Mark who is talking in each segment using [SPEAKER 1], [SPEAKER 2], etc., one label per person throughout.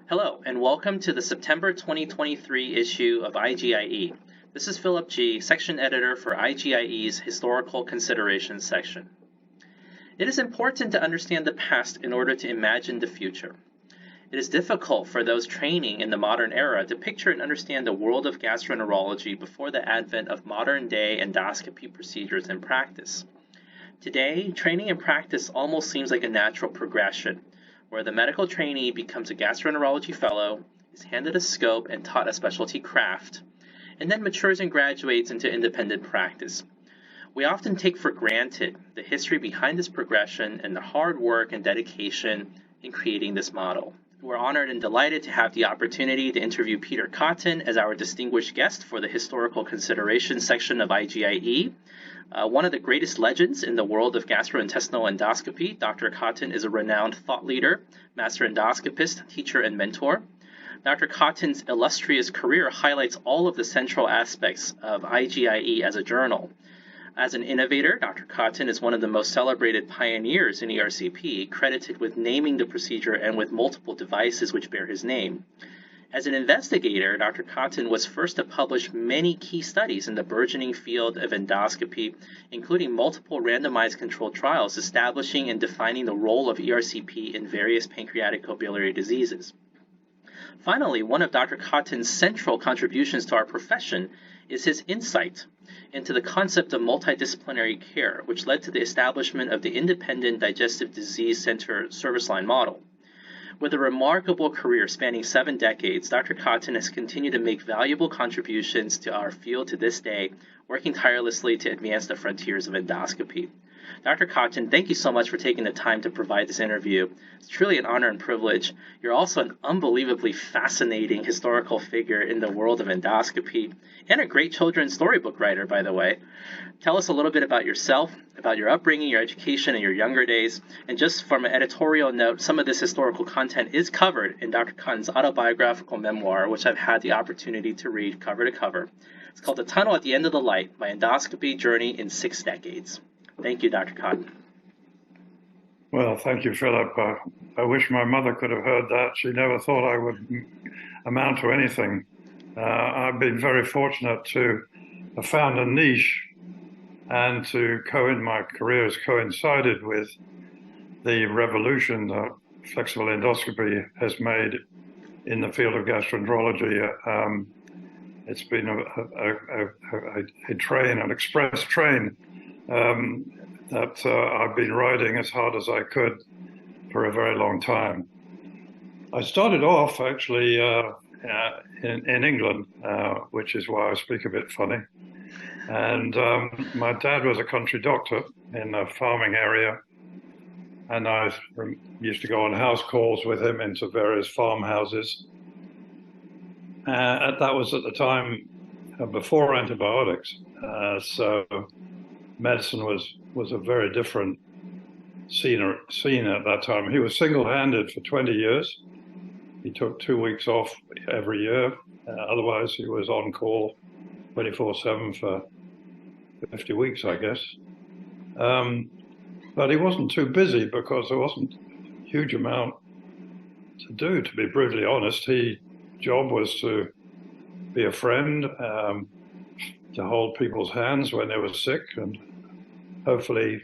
[SPEAKER 1] Hello, and welcome to the September 2023 issue of IGIE. This is Phillip G., Section Editor for IGIE's Historical Considerations section. It is important to understand the past in order to imagine the future. It is difficult for those training in the modern era to picture and understand the world of gastroenterology before the advent of modern-day endoscopy procedures and practice. Today, training and practice almost seems like a natural progression, where the medical trainee becomes a gastroenterology fellow, is handed a scope and taught a specialty craft, and then matures and graduates into independent practice. We often take for granted the history behind this progression and the hard work and dedication in creating this model. We're honored and delighted to have the opportunity to interview Peter Cotton as our distinguished guest for the Historical Considerations section of IGIE. One of the greatest legends in the world of gastrointestinal endoscopy, Dr. Cotton is a renowned thought leader, master endoscopist, teacher, and mentor. Dr. Cotton's illustrious career highlights all of the central aspects of IGIE as a journal. As an innovator, Dr. Cotton is one of the most celebrated pioneers in ERCP, credited with naming the procedure and with multiple devices which bear his name. As an investigator, Dr. Cotton was first to publish many key studies in the burgeoning field of endoscopy, including multiple randomized controlled trials establishing and defining the role of ERCP in various pancreatic biliary diseases. Finally, one of Dr. Cotton's central contributions to our profession is his insight into the concept of multidisciplinary care, which led to the establishment of the Independent Digestive Disease Center service line model. With a remarkable career spanning 7 decades, Dr. Cotton has continued to make valuable contributions to our field to this day, working tirelessly to advance the frontiers of endoscopy. Dr. Cotton, thank you so much for taking the time to provide this interview. It's truly an honor and privilege. You're also an unbelievably fascinating historical figure in the world of endoscopy and a great children's storybook writer, by the way. Tell us a little bit about yourself, about your upbringing, your education, and your younger days. And just from an editorial note, some of this historical content is covered in Dr. Cotton's autobiographical memoir, which I've had the opportunity to read cover to cover. It's called The Tunnel at the End of the Light, My Endoscopy Journey in 6 Decades. Thank you, Dr. Cotton.
[SPEAKER 2] Well, thank you, Philip. I wish my mother could have heard that. She never thought I would amount to anything. I've been very fortunate to have found a niche and my career has coincided with the revolution that flexible endoscopy has made in the field of gastroenterology. It's been a train, an express train, that I've been riding as hard as I could for a very long time. I started off actually in England, which is why I speak a bit funny. And my dad was a country doctor in a farming area, and I used to go on house calls with him into various farmhouses. That was at the time before antibiotics, so medicine was a very different scene at that time. He was single-handed for 20 years. He took 2 weeks off every year. Otherwise, he was on call 24/7 for 50 weeks, I guess. But he wasn't too busy because there wasn't a huge amount to do, to be brutally honest. His job was to be a friend, to hold people's hands when they were sick and hopefully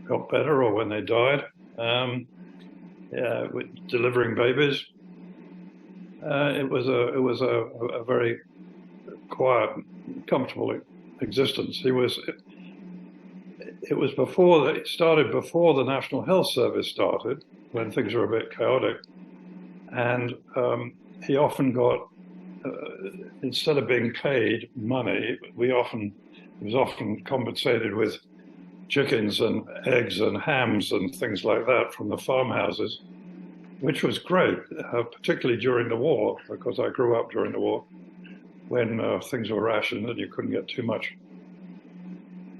[SPEAKER 2] got better or when they died, with delivering babies. It was a very quiet, comfortable existence. It was before the National Health Service started, when things were a bit chaotic, and he often got, instead of being paid money, he was often compensated with chickens and eggs and hams and things like that from the farmhouses, which was great, particularly during the war, because I grew up during the war when things were rationed and you couldn't get too much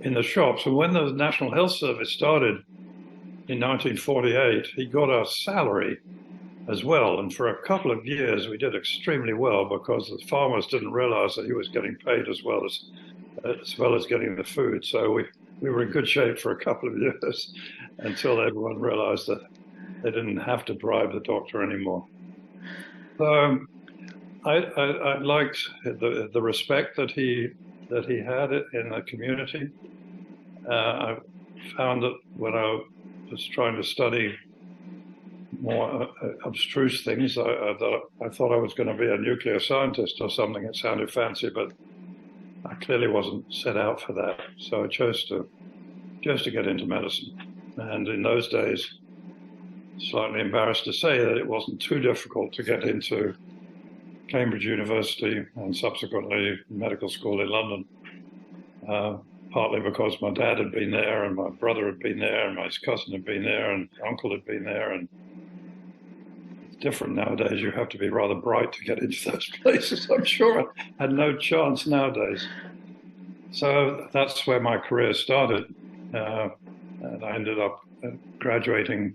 [SPEAKER 2] in the shops. And when the National Health Service started in 1948, he got a salary as well. And for a couple of years, we did extremely well because the farmers didn't realize that he was getting paid as well as getting the food. So we were in good shape for a couple of years until everyone realized that they didn't have to bribe the doctor anymore. I liked the respect that he had in the community. I found that when I was trying to study more abstruse things, I thought I was going to be a nuclear scientist or something. It sounded fancy, but I clearly wasn't set out for that. So I chose to get into medicine. And in those days, slightly embarrassed to say that it wasn't too difficult to get into Cambridge University and subsequently medical school in London, partly because my dad had been there and my brother had been there and my cousin had been there and uncle had been there. And it's different nowadays. You have to be rather bright to get into those places. I'm sure I had no chance nowadays. So that's where my career started. And I ended up graduating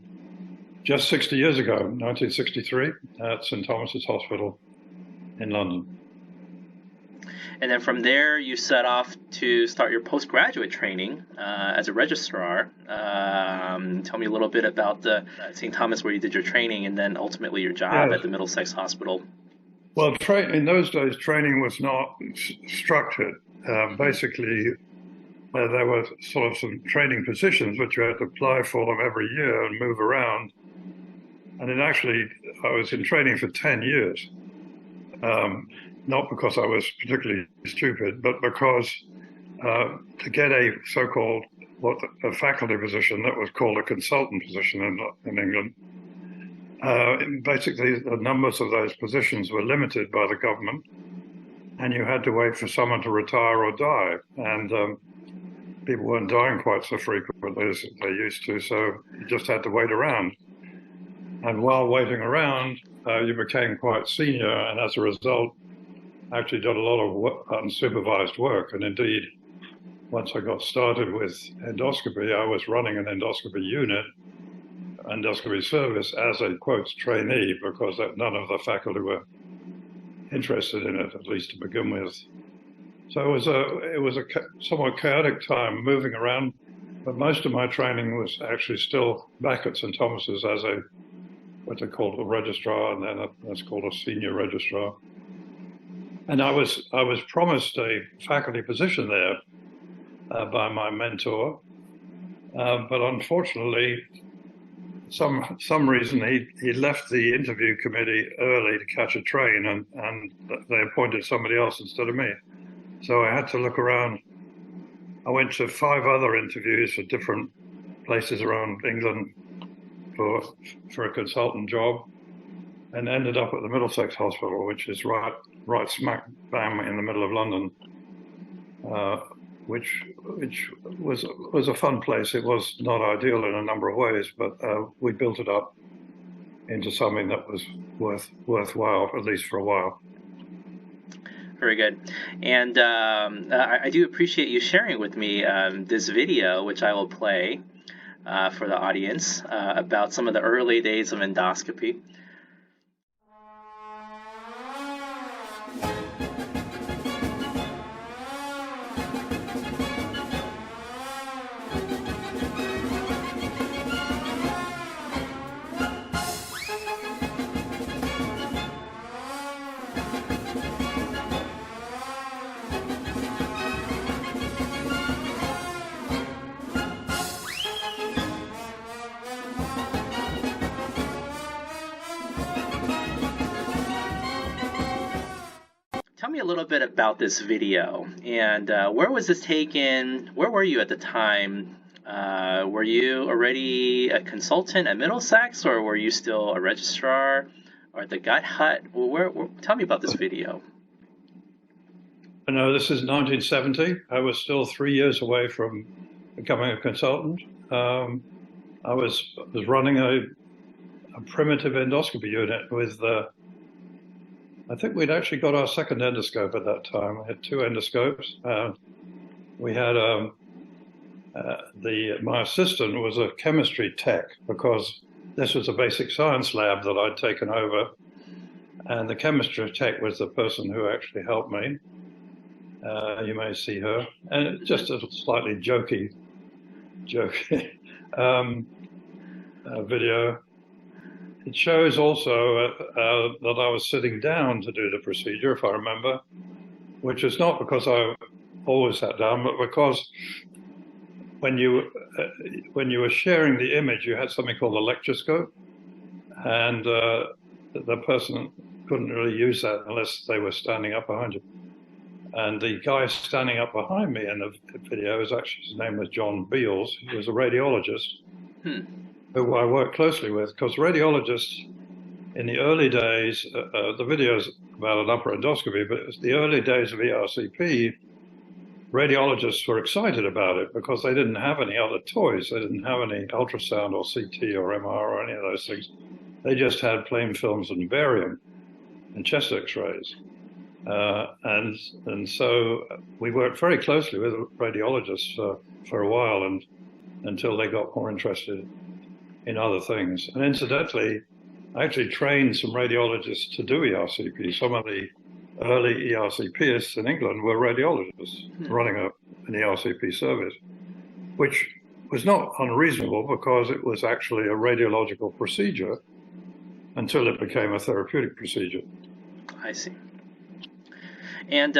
[SPEAKER 2] just 60 years ago, 1963, at St. Thomas's Hospital in London.
[SPEAKER 1] And then from there, you set off to start your postgraduate training as a registrar. Tell me a little bit about the St. Thomas, where you did your training, and then ultimately your job at the Middlesex Hospital.
[SPEAKER 2] Well, in those days, training was not structured. Basically, there were sort of some training positions which you had to apply for them every year and move around. And I was in training for 10 years. Not because I was particularly stupid, but because to get a so-called a faculty position that was called a consultant position in England, basically the numbers of those positions were limited by the government, and you had to wait for someone to retire or die. And people weren't dying quite so frequently as they used to, so you just had to wait around. And while waiting around, you became quite senior, and as a result, actually did a lot of unsupervised work. And indeed, once I got started with endoscopy, I was running an endoscopy unit, endoscopy service, as a, quote, trainee, because none of the faculty were interested in it, at least to begin with. So it was a somewhat chaotic time moving around, but most of my training was actually still back at St. Thomas's as what they called a registrar, and then that's called a senior registrar. And I was promised a faculty position there by my mentor, but unfortunately, some reason he left the interview committee early to catch a train, and they appointed somebody else instead of me. So I had to look around. I went to 5 other interviews at different places around England for a consultant job, and ended up at the Middlesex Hospital, which is right smack bang in the middle of London, which was a fun place. It was not ideal in a number of ways, but we built it up into something that was worthwhile, at least for a while.
[SPEAKER 1] Very good. And I do appreciate you sharing with me this video, which I will play for the audience, about some of the early days of endoscopy. Tell me a little bit about this video, and where was this taken? Where were you at the time? Were you already a consultant at Middlesex, or were you still a registrar, or at the Gut Hut? Tell me about this video.
[SPEAKER 2] No, this is 1970. I was still 3 years away from becoming a consultant. I was running a primitive endoscopy unit with I think we'd actually got our second endoscope at that time. We had 2 endoscopes. We had my assistant was a chemistry tech, because this was a basic science lab that I'd taken over, and the chemistry tech was the person who actually helped me. You may see her, and just a slightly jokey video. it shows also that I was sitting down to do the procedure, if I remember, which is not because I always sat down, but because when you were sharing the image, you had something called a lecturoscope, and the person couldn't really use that unless they were standing up behind you. And the guy standing up behind me in the video is actually, his name was John Beals. He was a radiologist who I worked closely with, because radiologists in the early days, the video's about an upper endoscopy, but it's the early days of ERCP, radiologists were excited about it because they didn't have any other toys. They didn't have any ultrasound or CT or MR or any of those things. They just had plain films and barium and chest x-rays. And so we worked very closely with radiologists for a while, and until they got more interested in other things. And incidentally, I actually trained some radiologists to do ERCP. Some of the early ERCPists in England were radiologists running an ERCP service, which was not unreasonable because it was actually a radiological procedure until it became a therapeutic procedure.
[SPEAKER 1] I see. And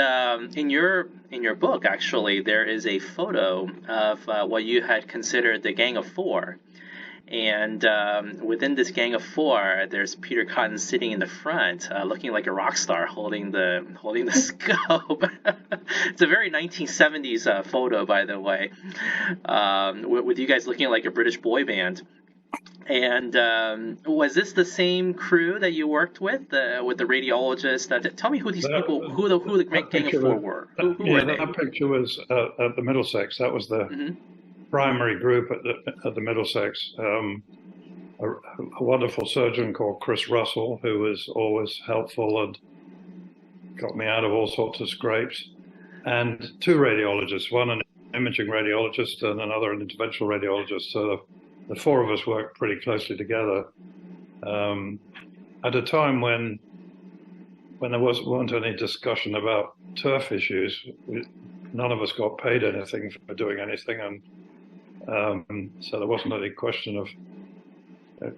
[SPEAKER 1] in your book, actually, there is a photo of what you had considered the Gang of Four. And within this Gang of Four, there's Peter Cotton sitting in the front, looking like a rock star, holding the scope. It's a very 1970s photo, by the way, with you guys looking like a British boy band. And was this the same crew that you worked with the radiologist? Tell me who these people, who the great Gang of Four were. Who were they?
[SPEAKER 2] That picture was at the Middlesex. That was the primary group at the Middlesex. A wonderful surgeon called Chris Russell, who was always helpful and got me out of all sorts of scrapes, and two radiologists, one an imaging radiologist and another an interventional radiologist. So the four of us worked pretty closely together at a time when there wasn't any discussion about turf issues. None of us got paid anything for doing anything, and so there wasn't any question of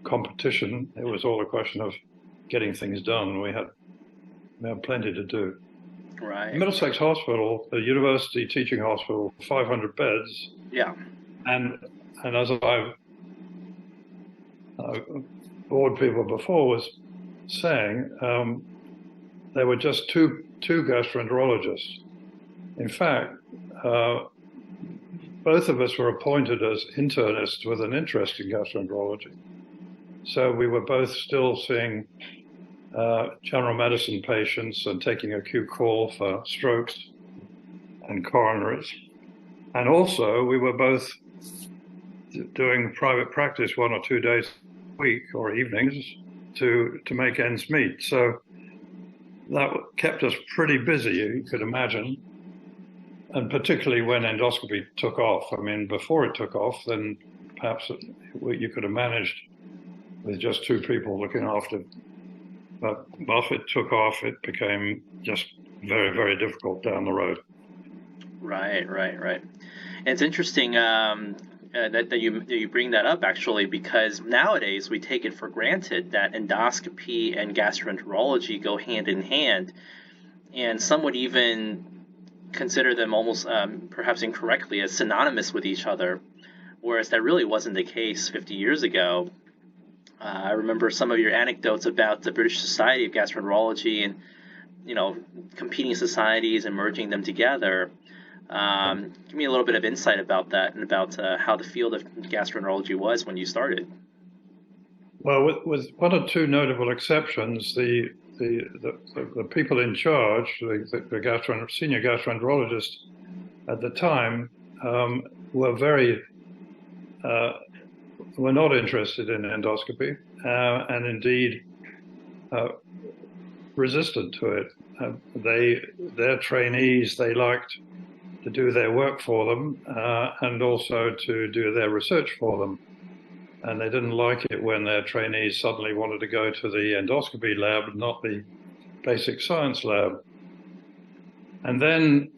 [SPEAKER 2] competition. It was all a question of getting things done. We had plenty to do.
[SPEAKER 1] Right.
[SPEAKER 2] Middlesex Hospital, a university teaching hospital, 500 beds.
[SPEAKER 1] Yeah.
[SPEAKER 2] And as I've bored people before was saying, there were just two gastroenterologists. In fact, both of us were appointed as internists with an interest in gastroenterology. So we were both still seeing general medicine patients and taking acute call for strokes and coronaries. And also we were both doing private practice 1 or 2 days a week or evenings to make ends meet. So that kept us pretty busy, you could imagine. And particularly when endoscopy took off. I mean, before it took off, then perhaps you could have managed with just two people looking after. But once it took off, it became just very, very difficult down the road. Right.
[SPEAKER 1] And it's interesting that you bring that up, actually, because nowadays we take it for granted that endoscopy and gastroenterology go hand in hand, and some would even consider them almost perhaps incorrectly as synonymous with each other, whereas that really wasn't the case 50 years ago. I remember some of your anecdotes about the British Society of Gastroenterology and, competing societies and merging them together. Give me a little bit of insight about that and about how the field of gastroenterology was when you started.
[SPEAKER 2] Well, with one or two notable exceptions, the people in charge, the senior gastroenterologists at the time, were not interested in endoscopy and indeed resistant to it. Their trainees, they liked to do their work for them and also to do their research for them. And they didn't like it when their trainees suddenly wanted to go to the endoscopy lab, not the basic science lab. And then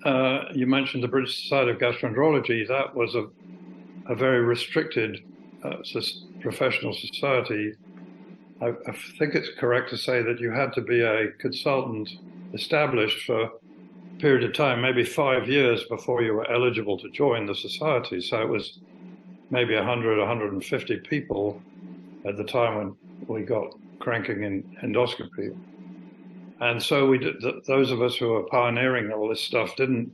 [SPEAKER 2] you mentioned the British Society of Gastroenterology. That was a very restricted professional society I think it's correct to say that you had to be a consultant established for a period of time, maybe 5 years before you were eligible to join the society. So it was maybe 100, 150 people at the time when we got cranking in endoscopy. And so we did, those of us who were pioneering all this stuff didn't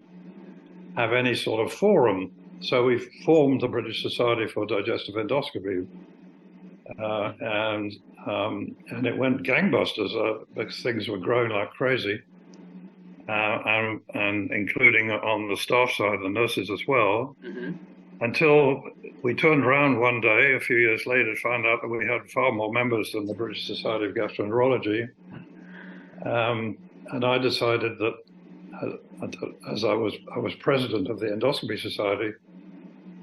[SPEAKER 2] have any sort of forum. So we formed the British Society for Digestive Endoscopy. And it went gangbusters because things were growing like crazy. And including on the staff side, the nurses as well, until we turned around one day, a few years later, to find out that we had far more members than the British Society of Gastroenterology. And I decided that, as I was president of the Endoscopy Society,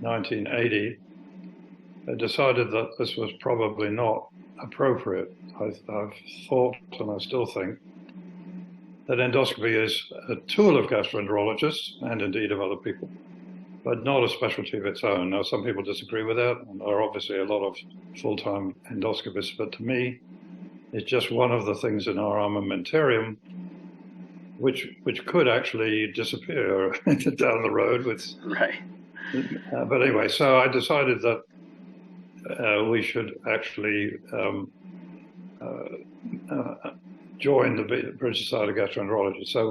[SPEAKER 2] 1980, I decided that this was probably not appropriate. I've thought, and I still think, that endoscopy is a tool of gastroenterologists and indeed of other people, but not a specialty of its own. Now, some people disagree with that, and there are obviously a lot of full-time endoscopists, but to me, it's just one of the things in our armamentarium which could actually disappear down the road with.
[SPEAKER 1] Right.
[SPEAKER 2] But anyway, so I decided that we should actually join the British Society of Gastroenterology. So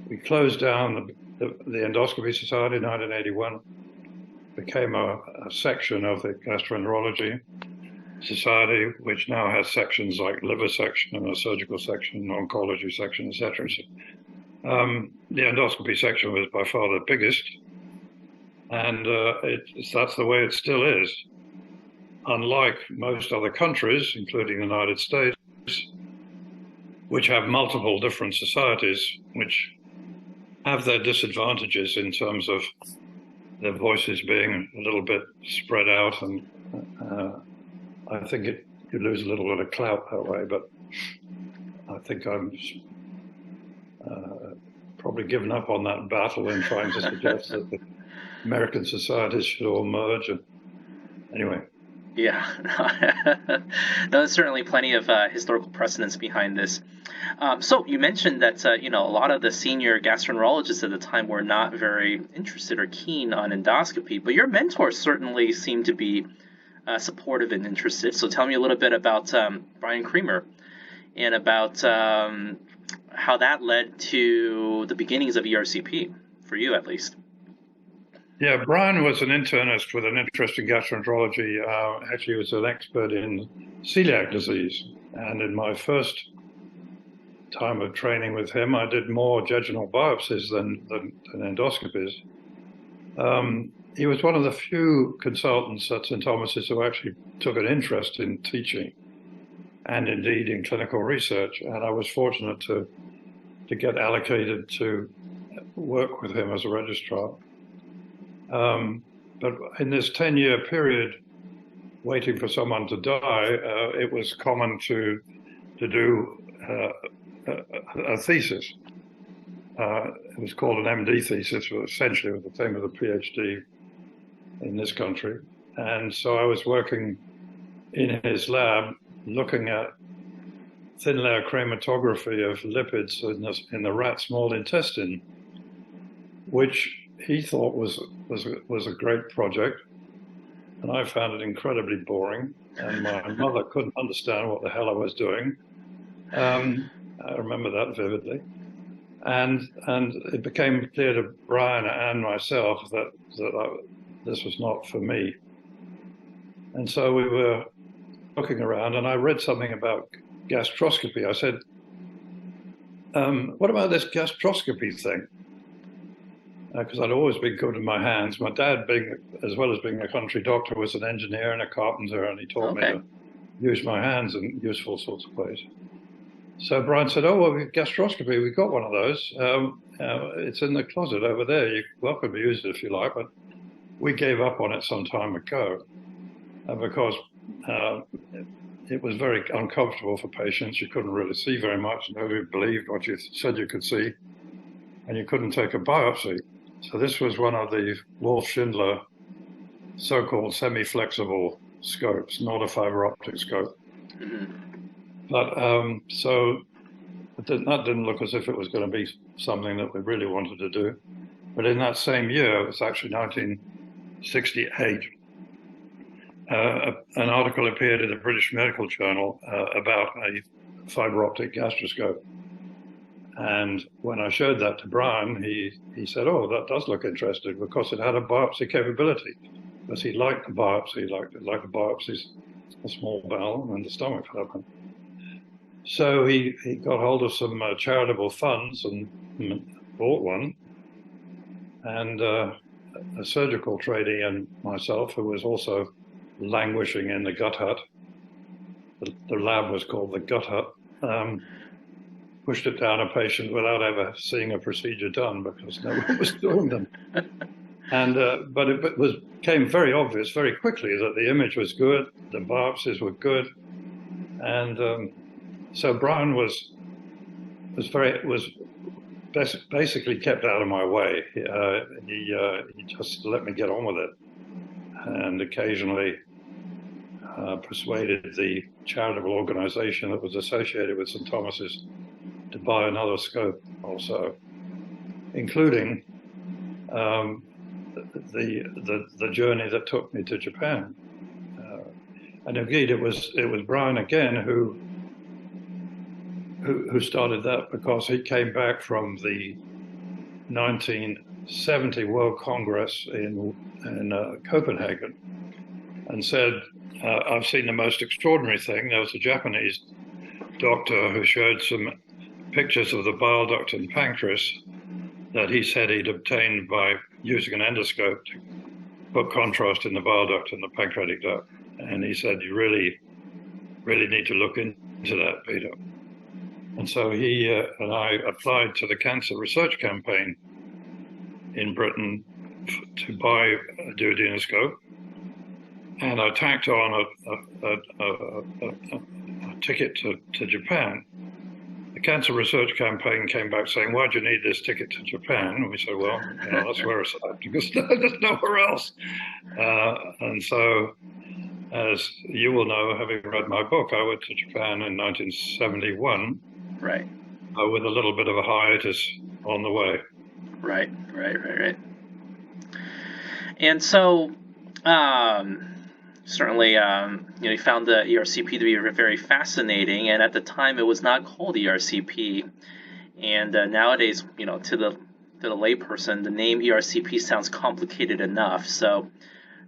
[SPEAKER 2] we closed down the Endoscopy Society in 1981, became a section of the Gastroenterology Society, which now has sections like liver section and a surgical section, oncology section, etc. So, the endoscopy section was by far the biggest, and that's the way it still is. Unlike most other countries, including the United States, which have multiple different societies, which have their disadvantages in terms of their voices being a little bit spread out, and I think you lose a little bit of clout that way, but I think I'm probably given up on that battle in trying to suggest that the American societies should all merge. And anyway.
[SPEAKER 1] Yeah, there's certainly plenty of historical precedents behind this. So you mentioned that a lot of the senior gastroenterologists at the time were not very interested or keen on endoscopy, but your mentors certainly seemed to be supportive and interested. So tell me a little bit about Brian Creamer and about how that led to the beginnings of ERCP, for you at least.
[SPEAKER 2] Yeah, Brian was an internist with an interest in gastroenterology. Actually, he was an expert in celiac disease. And in my first time of training with him, I did more jejunal biopsies than endoscopies. He was one of the few consultants at St. Thomas's who actually took an interest in teaching and indeed in clinical research. And I was fortunate to get allocated to work with him as a registrar. But in this 10-year period, waiting for someone to die, it was common to do a thesis. It was called an MD thesis, but essentially it was the same as a PhD in this country. And so I was working in his lab, looking at thin layer chromatography of lipids in the rat small intestine, which he thought was a great project, and I found it incredibly boring, and my mother couldn't understand what the hell I was doing. I remember that vividly, and it became clear to Brian and myself that this was not for me. And so we were looking around, and I read something about gastroscopy. I said, "What about this gastroscopy thing?" Because I'd always been good with my hands. My dad, as well as being a country doctor, was an engineer and a carpenter, and he taught me to use my hands in useful sorts of ways. So Brian said, "Oh, well, gastroscopy, we've got one of those. It's in the closet over there. You're welcome to use it if you like." But we gave up on it some time ago because it was very uncomfortable for patients. You couldn't really see very much. Nobody believed what you said you could see, and you couldn't take a biopsy. So this was one of the Wolf-Schindler so-called semi-flexible scopes, not a fiber optic scope. But so that didn't look as if it was going to be something that we really wanted to do. But in that same year, it was actually 1968, an article appeared in the British Medical Journal about a fiber optic gastroscope. And when I showed that to Brian, he said, "Oh, that does look interesting," because it had a biopsy capability. Because he liked the biopsy, he liked the biopsies, the small bowel and the stomach for that one. So he got hold of some charitable funds and bought one. And a surgical trainee and myself, who was also languishing in the gut hut, the lab was called the gut hut, pushed it down a patient without ever seeing a procedure done because no one was doing them. And but it became very obvious very quickly that the image was good, the biopsies were good, and so Brian was basically kept out of my way. He just let me get on with it, and occasionally persuaded the charitable organization that was associated with St. Thomas's to buy another scope also, including the journey that took me to Japan. And indeed, it was Brian again who started that, because he came back from the 1970 World Congress in Copenhagen and said, "I've seen the most extraordinary thing." There was a Japanese doctor who showed some pictures of the bile duct and pancreas that he said he'd obtained by using an endoscope to put contrast in the bile duct and the pancreatic duct. And he said, "You really need to look into that, Peter." And so he and I applied to the Cancer Research Campaign in Britain to buy a duodenoscope. And I tacked on a ticket to Japan. The Cancer Research Campaign came back saying, "Why do you need this ticket to Japan?" And we said, "Well, that's where it's at, because there's nowhere else." And so, as you will know, having read my book, I went to Japan in 1971.
[SPEAKER 1] Right.
[SPEAKER 2] With a little bit of a hiatus on the way.
[SPEAKER 1] Right. And so, certainly, you found the ERCP to be very fascinating, and at the time it was not called ERCP. And nowadays, to the layperson, the name ERCP sounds complicated enough. So,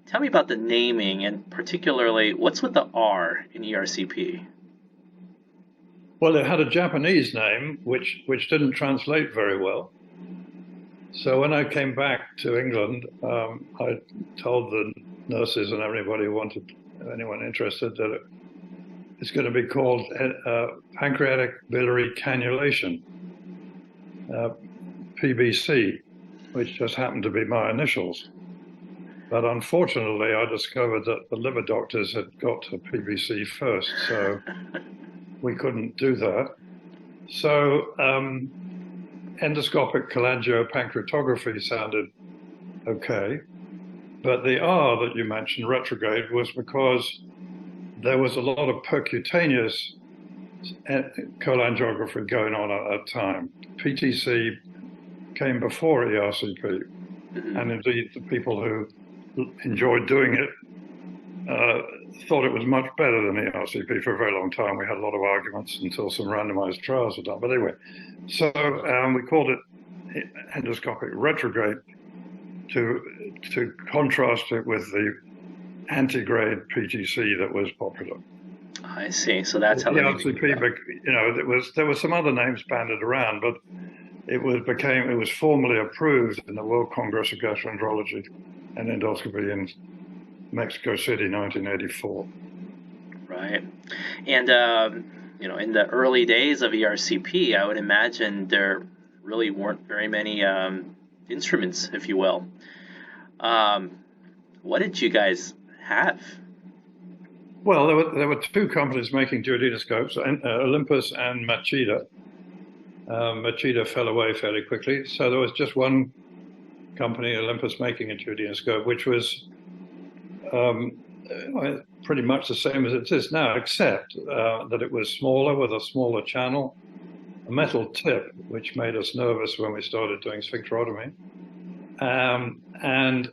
[SPEAKER 1] tell me about the naming, and particularly, what's with the R in ERCP?
[SPEAKER 2] Well, it had a Japanese name, which didn't translate very well. So when I came back to England, I told the nurses and everybody anyone interested, that it's going to be called pancreatic biliary cannulation, PBC, which just happened to be my initials. But unfortunately, I discovered that the liver doctors had got to PBC first, so we couldn't do that. So endoscopic cholangiopancreatography sounded okay. But the R that you mentioned, retrograde, was because there was a lot of percutaneous cholangiography going on at that time. PTC came before ERCP. And indeed, the people who enjoyed doing it thought it was much better than the ERCP for a very long time. We had a lot of arguments until some randomized trials were done. But anyway, so we called it endoscopic retrograde to contrast it with the antigrade PTC that was popular.
[SPEAKER 1] I see. So that's how
[SPEAKER 2] the ERCP. There were some other names banded around, but it was formally approved in the World Congress of Gastroenterology and Endoscopy in Mexico City, 1984.
[SPEAKER 1] Right. And, in the early days of ERCP, I would imagine there really weren't very many instruments, if you will. What did you guys have?
[SPEAKER 2] Well, there were two companies making duodenoscopes, Olympus and Machida. Machida fell away fairly quickly, so there was just one company, Olympus, making a duodenoscope, which was pretty much the same as it is now, except that it was smaller with a smaller channel, a metal tip, which made us nervous when we started doing sphincterotomy, and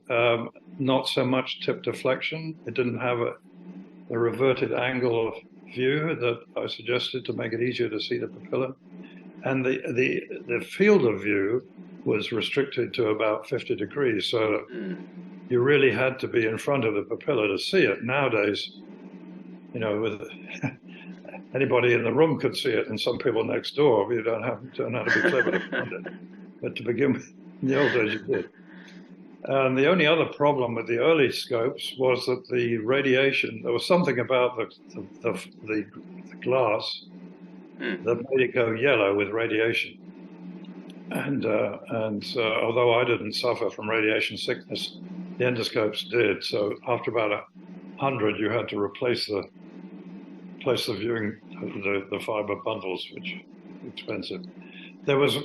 [SPEAKER 2] not so much tip deflection. It didn't have a reverted angle of view that I suggested to make it easier to see the papilla. And the field of view was restricted to about 50 degrees, so you really had to be in front of the papilla to see it. Nowadays, with anybody in the room could see it, and some people next door. You don't have to be clever to find it. But to begin with, in the old days, you did. And the only other problem with the early scopes was that the radiation, there was something about the glass that made it go yellow with radiation. And although I didn't suffer from radiation sickness, the endoscopes did. So after about 100, you had to replace the viewing the fiber bundles, which was expensive. There were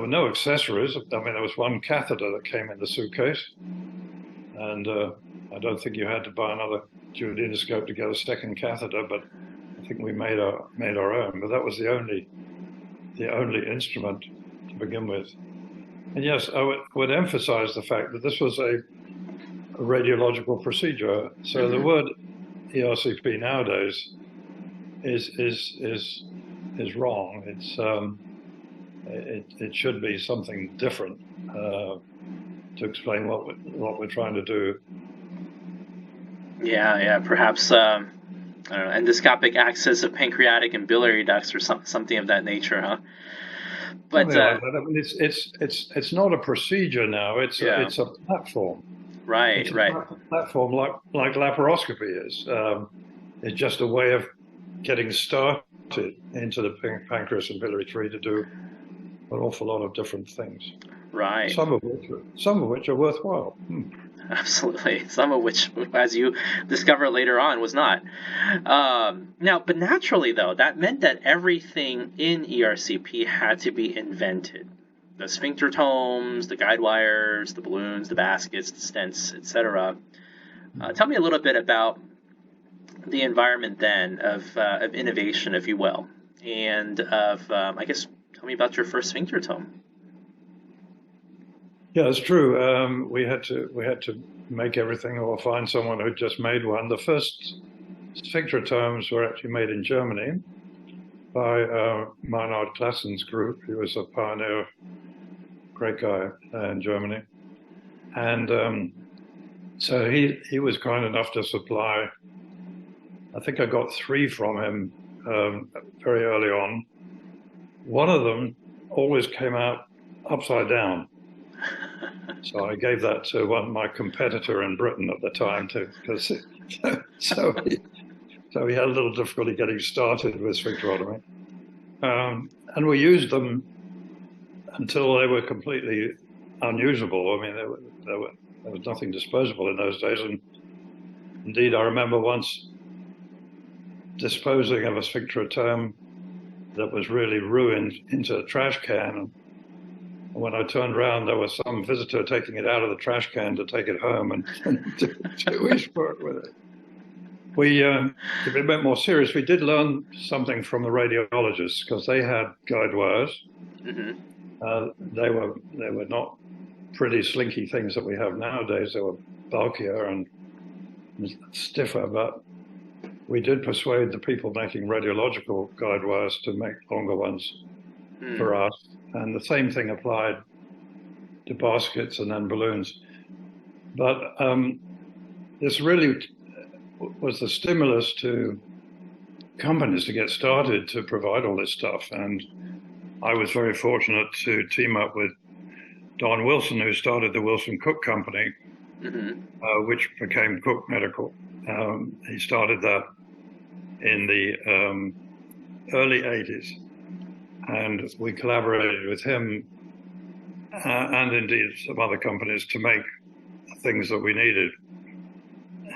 [SPEAKER 2] no accessories. I mean, there was one catheter that came in the suitcase, and I don't think you had to buy another duodenoscope to get a second catheter. But I think we made our own. But that was the only instrument to begin with. And yes, I would emphasize the fact that this was a radiological procedure. So the word ERCP nowadays is wrong. It should be something different to explain what we're trying to do.
[SPEAKER 1] Yeah, perhaps I don't know, endoscopic access of pancreatic and biliary ducts or something of that nature, huh? But
[SPEAKER 2] I mean, it's not a procedure now. It's a platform.
[SPEAKER 1] Right,
[SPEAKER 2] it's
[SPEAKER 1] right.
[SPEAKER 2] A platform like laparoscopy is. It's just a way of getting started into the pancreas and biliary tree to do an awful lot of different things.
[SPEAKER 1] Right.
[SPEAKER 2] Some of which are worthwhile.
[SPEAKER 1] Absolutely. Some of which, as you discover later on, was not. But naturally, though, that meant that everything in ERCP had to be invented. The sphincterotomes, the guide wires, the balloons, the baskets, the stents, etc. Tell me a little bit about the environment then of innovation, if you will, and of, tell me about your first sphincterotome.
[SPEAKER 2] Yeah, it's true. We had to make everything or find someone who'd just made one. The first sphincterotomes were actually made in Germany by Meinhard Klassen's group. He was a pioneer, great guy in Germany. And so he was kind enough to supply, I think I got 3 from him very early on. One of them always came out upside down. So I gave that to my competitor in Britain at the time too, because so he had a little difficulty getting started with sphincterotomy. And we used them until they were completely unusable. I mean, there was nothing disposable in those days. And indeed, I remember once disposing of a sphincterotome that was really ruined into a trash can. And when I turned around, there was some visitor taking it out of the trash can to take it home and do his work with it. To be a bit more serious, we did learn something from the radiologists because they had guide wires. They were not pretty slinky things that we have nowadays. They were bulkier and stiffer, but we did persuade the people making radiological guide wires to make longer ones for us. And the same thing applied to baskets and then balloons. But this really was the stimulus to companies to get started to provide all this stuff. And I was very fortunate to team up with Don Wilson, who started the Wilson Cook Company, which became Cook Medical. He started that in the early 80s. And we collaborated with him and indeed some other companies to make things that we needed.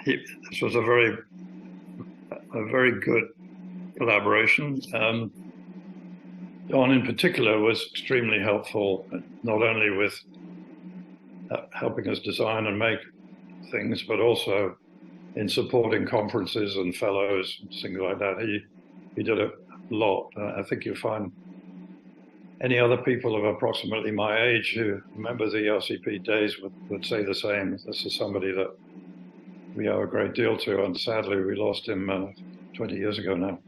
[SPEAKER 2] This was a very good collaboration. Don in particular was extremely helpful, not only with helping us design and make things, but also in supporting conferences and fellows, things like that. He did a lot. I think you'll find any other people of approximately my age who remember the ERCP days would say the same. This is somebody that we owe a great deal to, and sadly we lost him 20 years ago now.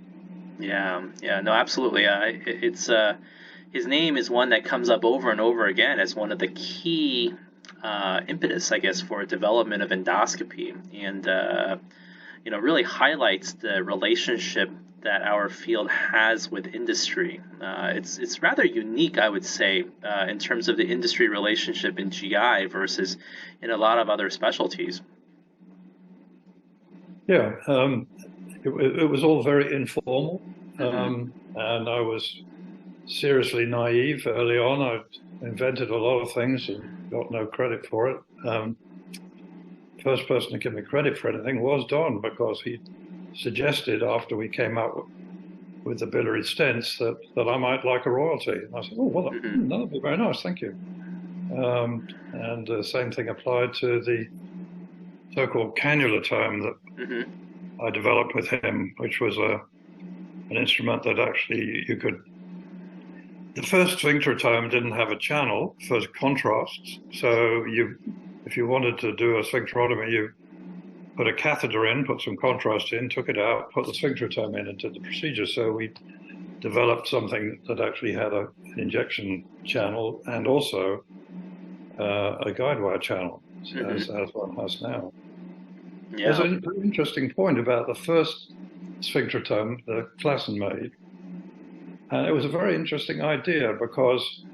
[SPEAKER 1] Yeah, no, absolutely. It's his name is one that comes up over and over again as one of the key impetus, I guess, for development of endoscopy, and really highlights the relationship that our field has with industry. It's rather unique, I would say, in terms of the industry relationship in GI versus in a lot of other specialties.
[SPEAKER 2] Yeah, it was all very informal, and I was seriously naive early on. I invented a lot of things and got no credit for it. First person to give me credit for anything was Don, because he suggested after we came up with the biliary stents that I might like a royalty. And I said, oh, well, that would be very nice, thank you. And the same thing applied to the so-called cannula tome that I developed with him, which was an instrument that actually you could. The first sphincter tome didn't have a channel for contrasts, so if you wanted to do a sphincterotomy, you put a catheter in, put some contrast in, took it out, put the sphincter tome in, and did the procedure. So we developed something that actually had an injection channel and also a guide wire channel, as one has now. Yeah. There's an interesting point about the first sphincter tome that Klassen made. And it was a very interesting idea because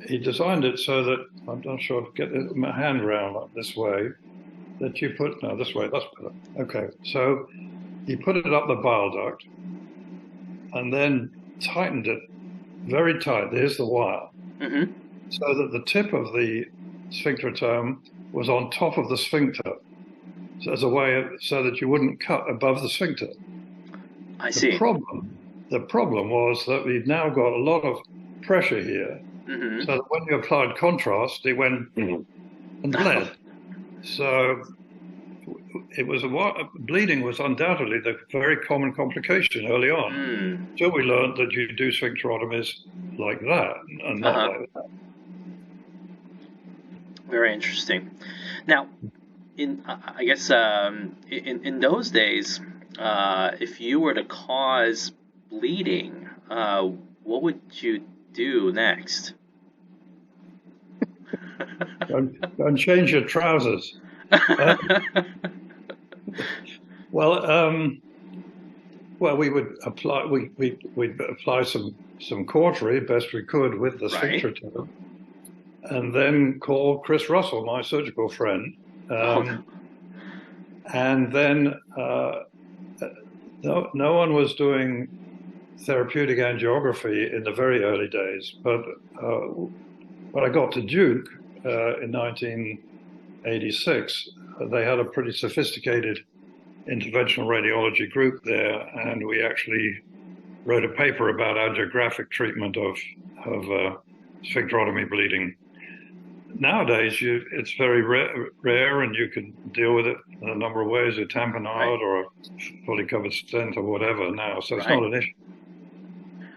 [SPEAKER 2] he designed it so that, I'm not sure, get my hand around like this way, that you put, no, this way, that's better. Okay, so he put it up the bile duct and then tightened it very tight. There's the wire. So that the tip of the sphincter tome was on top of the sphincter. So as a way so that you wouldn't cut above the sphincter.
[SPEAKER 1] I see.
[SPEAKER 2] The problem was that we've now got a lot of pressure here, so that when you applied contrast, it went and bled. So it was bleeding was undoubtedly the very common complication early on. So we learned that you do sphincterotomies like that and not like that.
[SPEAKER 1] Very interesting. Now, in those days, if you were to cause bleeding, what would you do next?
[SPEAKER 2] Don't change your trousers. Well, we would apply. We'd apply some cautery best we could with the sphincter tube, and then call Chris Russell, my surgical friend, and then no one was doing therapeutic angiography in the very early days, but when I got to Duke in 1986, they had a pretty sophisticated interventional radiology group there, and we actually wrote a paper about angiographic treatment of sphincterotomy bleeding. Nowadays, it's very rare, and you can deal with it in a number of ways, a tamponade or a fully covered stent or whatever now, so it's not an issue.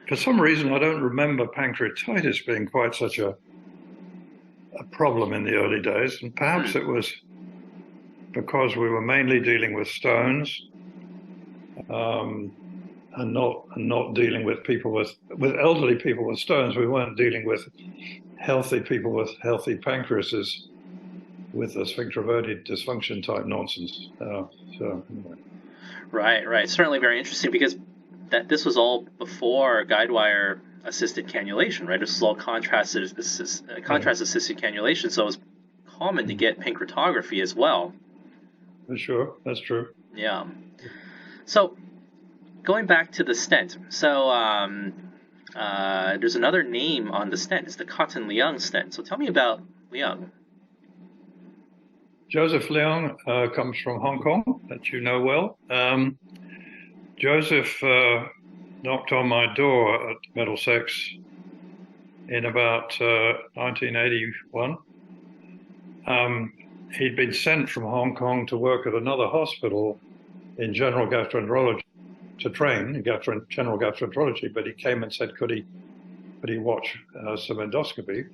[SPEAKER 2] For some reason, I don't remember pancreatitis being quite such a problem in the early days, and perhaps it was because we were mainly dealing with stones and not dealing with people with elderly people with stones. We weren't dealing with healthy people with healthy pancreases with the sphincter dysfunction type nonsense. Anyway.
[SPEAKER 1] Right. Certainly very interesting, because this was all before guide wire assisted cannulation, right? This was all contrast assisted cannulation, so it was common to get pancreatography as well.
[SPEAKER 2] Sure, that's true.
[SPEAKER 1] Yeah. So going back to the stent, so there's another name on the stent. It's the Cotton-Leung stent. So tell me about Leung.
[SPEAKER 2] Joseph Leung comes from Hong Kong, that you know well. Joseph knocked on my door at Middlesex in about 1981. he'd been sent from Hong Kong to work at another hospital in general gastroenterology to train in general gastroenterology, but he came and said, could he watch some endoscopy?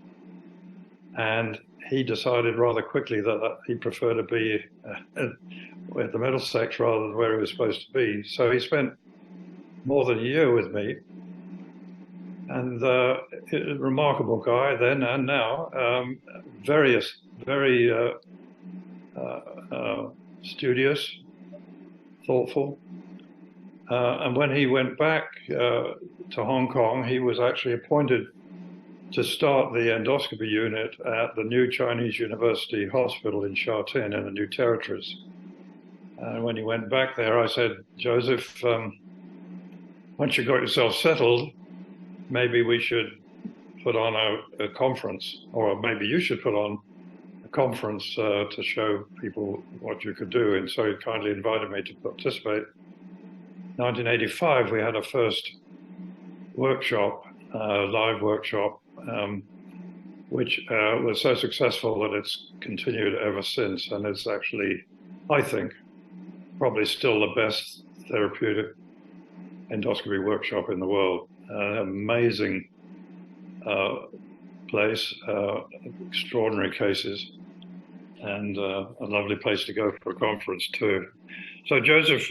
[SPEAKER 2] And he decided rather quickly that he preferred to be at the Middlesex rather than where he was supposed to be. So he spent more than a year with me, and a remarkable guy then and now, very studious, thoughtful. And when he went back to Hong Kong, he was actually appointed to start the endoscopy unit at the new Chinese University Hospital in Sha Tin in the New Territories. And when he went back there, I said, Joseph, once you got yourself settled, maybe we should put on a conference, or maybe you should put on a conference to show people what you could do. And so he kindly invited me to participate. 1985, we had a first workshop, live workshop, which was so successful that it's continued ever since. And it's actually, I think, probably still the best therapeutic endoscopy workshop in the world. Amazing place, extraordinary cases, and a lovely place to go for a conference too. So Joseph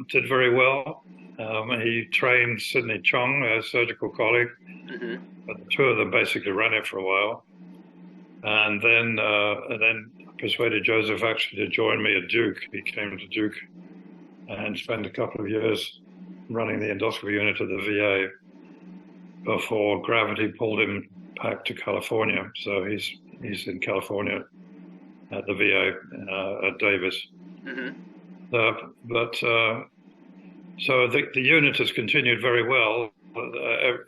[SPEAKER 2] did very well. He trained Sidney Chung, a surgical colleague. But the two of them basically ran it for a while, and then persuaded Joseph actually to join me at Duke. He came to Duke and spent a couple of years running the endoscopy unit at the VA before gravity pulled him back to California. So he's in California at the VA at Davis. So the unit has continued very well.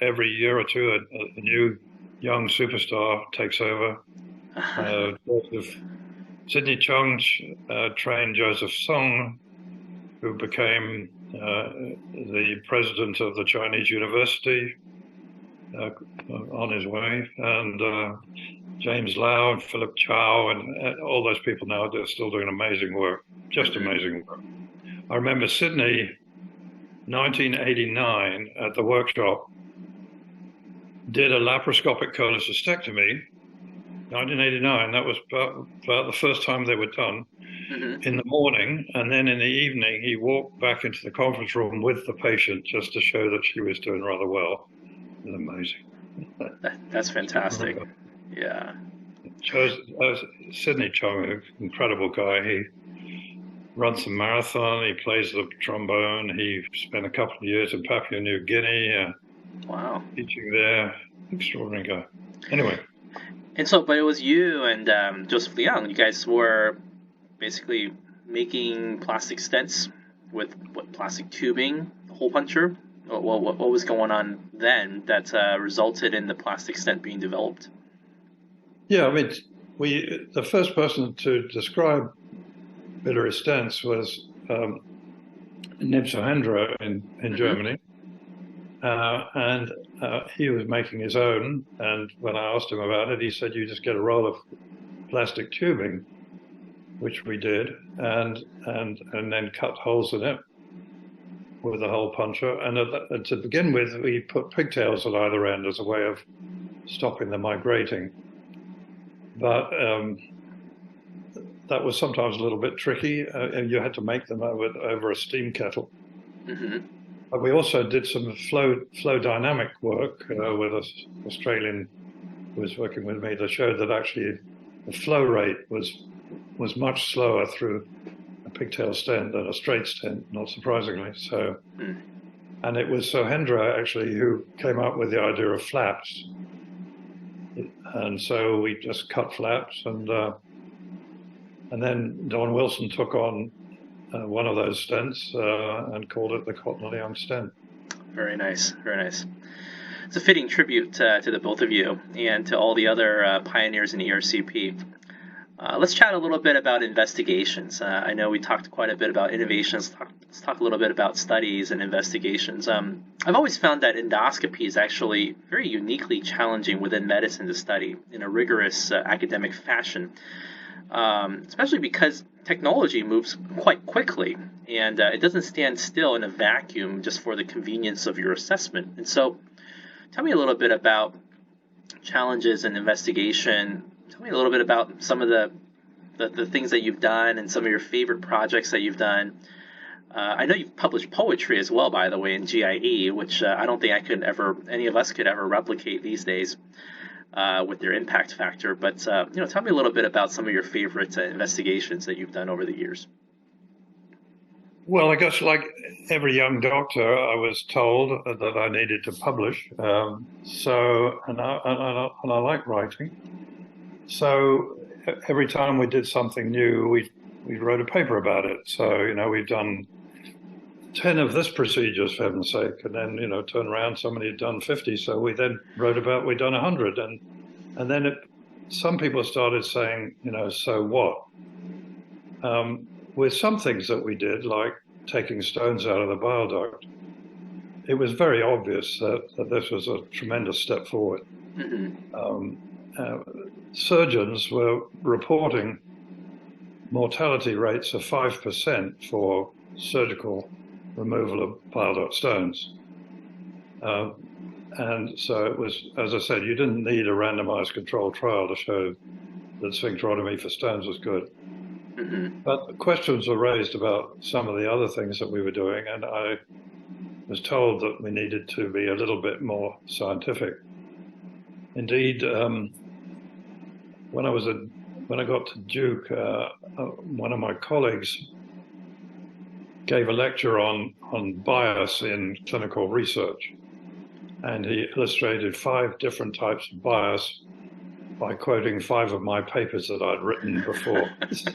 [SPEAKER 2] Every year or two, a new young superstar takes over. Sidney Chung trained Joseph Song, who became the president of the Chinese University on his way, and James Lau and Philip Chow and all those people now, they're still doing amazing work, just amazing work. I remember Sydney, 1989, at the workshop, did a laparoscopic cholecystectomy. 1989, that was about the first time they were done, in the morning, and then in the evening he walked back into the conference room with the patient just to show that she was doing rather well. It was amazing.
[SPEAKER 1] That's fantastic. Yeah.
[SPEAKER 2] Sidney Chung, an incredible guy. He runs a marathon, he plays the trombone, he spent a couple of years in Papua New Guinea
[SPEAKER 1] wow.
[SPEAKER 2] teaching there. Extraordinary guy. Anyway.
[SPEAKER 1] And so, but it was you and Joseph Liang, you guys were basically making plastic stents with plastic tubing, hole puncher? What was going on then that resulted in the plastic stent being developed?
[SPEAKER 2] Yeah, I mean, the first person to describe biliary stents was Nib Sohendra in Germany, and he was making his own. And when I asked him about it, he said, "You just get a roll of plastic tubing," which we did, and then cut holes in it with a hole puncher. And to begin with, we put pigtails at either end as a way of stopping the migrating. But that was sometimes a little bit tricky. You had to make them over a steam kettle. But we also did some flow dynamic work with an Australian who was working with me that showed that actually the flow rate was much slower through a pigtail stent than a straight stent, not surprisingly. So, and it was Sohendra actually who came up with the idea of flaps. And so we just cut flaps, and then Don Wilson took on one of those stents and called it the Cotton Liang stent. Very
[SPEAKER 1] nice, very nice. It's a fitting tribute to the both of you and to all the other pioneers in ERCP. Let's chat a little bit about investigations. I know we talked quite a bit about innovations. Let's talk a little bit about studies and investigations. I've always found that endoscopy is actually very uniquely challenging within medicine to study in a rigorous academic fashion. especially because technology moves quite quickly, and it doesn't stand still in a vacuum just for the convenience of your assessment. And so, tell me a little bit about challenges in investigation. Tell me a little bit about some of the things that you've done and some of your favorite projects that you've done. I know you've published poetry as well, by the way, in GIE, which I don't think any of us could ever replicate these days with their impact factor. But tell me a little bit about some of your favorite investigations that you've done over the years.
[SPEAKER 2] Well, I guess like every young doctor, I was told that I needed to publish. And I like writing. So every time we did something new, we wrote a paper about it. So, we've done 10 of this procedure, for heaven's sake, and then, turn around, somebody had done 50. So we then wrote about, we'd done 100. And then some people started saying, so what? With some things that we did, like taking stones out of the bile duct, it was very obvious that this was a tremendous step forward. Surgeons were reporting mortality rates of 5% for surgical removal of bile duct stones. And so it was, as I said, you didn't need a randomized controlled trial to show that sphincterotomy for stones was good. But questions were raised about some of the other things that we were doing, and I was told that we needed to be a little bit more scientific. Indeed, when I got to Duke, one of my colleagues gave a lecture on bias in clinical research, and he illustrated 5 different types of bias by quoting 5 of my papers that I'd written before. It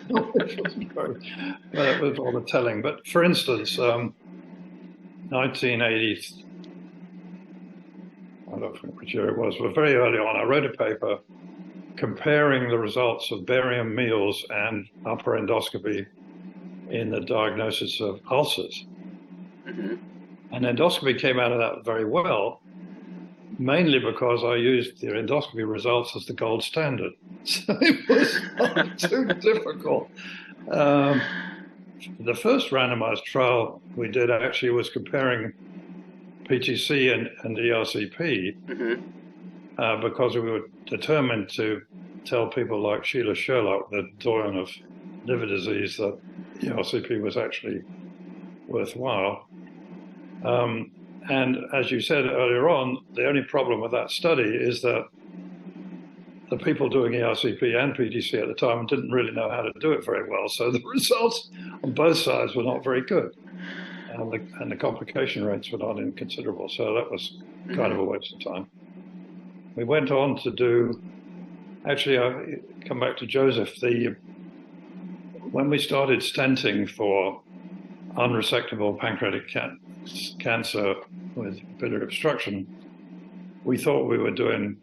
[SPEAKER 2] was rather telling. But for instance, 1980, I don't know which year it was, but very early on, I wrote a paper comparing the results of barium meals and upper endoscopy in the diagnosis of ulcers. And endoscopy came out of that very well, mainly because I used the endoscopy results as the gold standard. So it was not too difficult. The first randomized trial we did actually was comparing PTC and ERCP because we were determined to tell people like Sheila Sherlock, the doyen of liver disease, that ERCP was actually worthwhile. And as you said earlier on, the only problem with that study is that the people doing ERCP and PTC at the time didn't really know how to do it very well. So the results on both sides were not very good. And the complication rates were not inconsiderable. So that was kind of a waste of time. We went on to do, actually, I come back to Joseph, when we started stenting for unresectable pancreatic cancer with biliary obstruction, we thought we were doing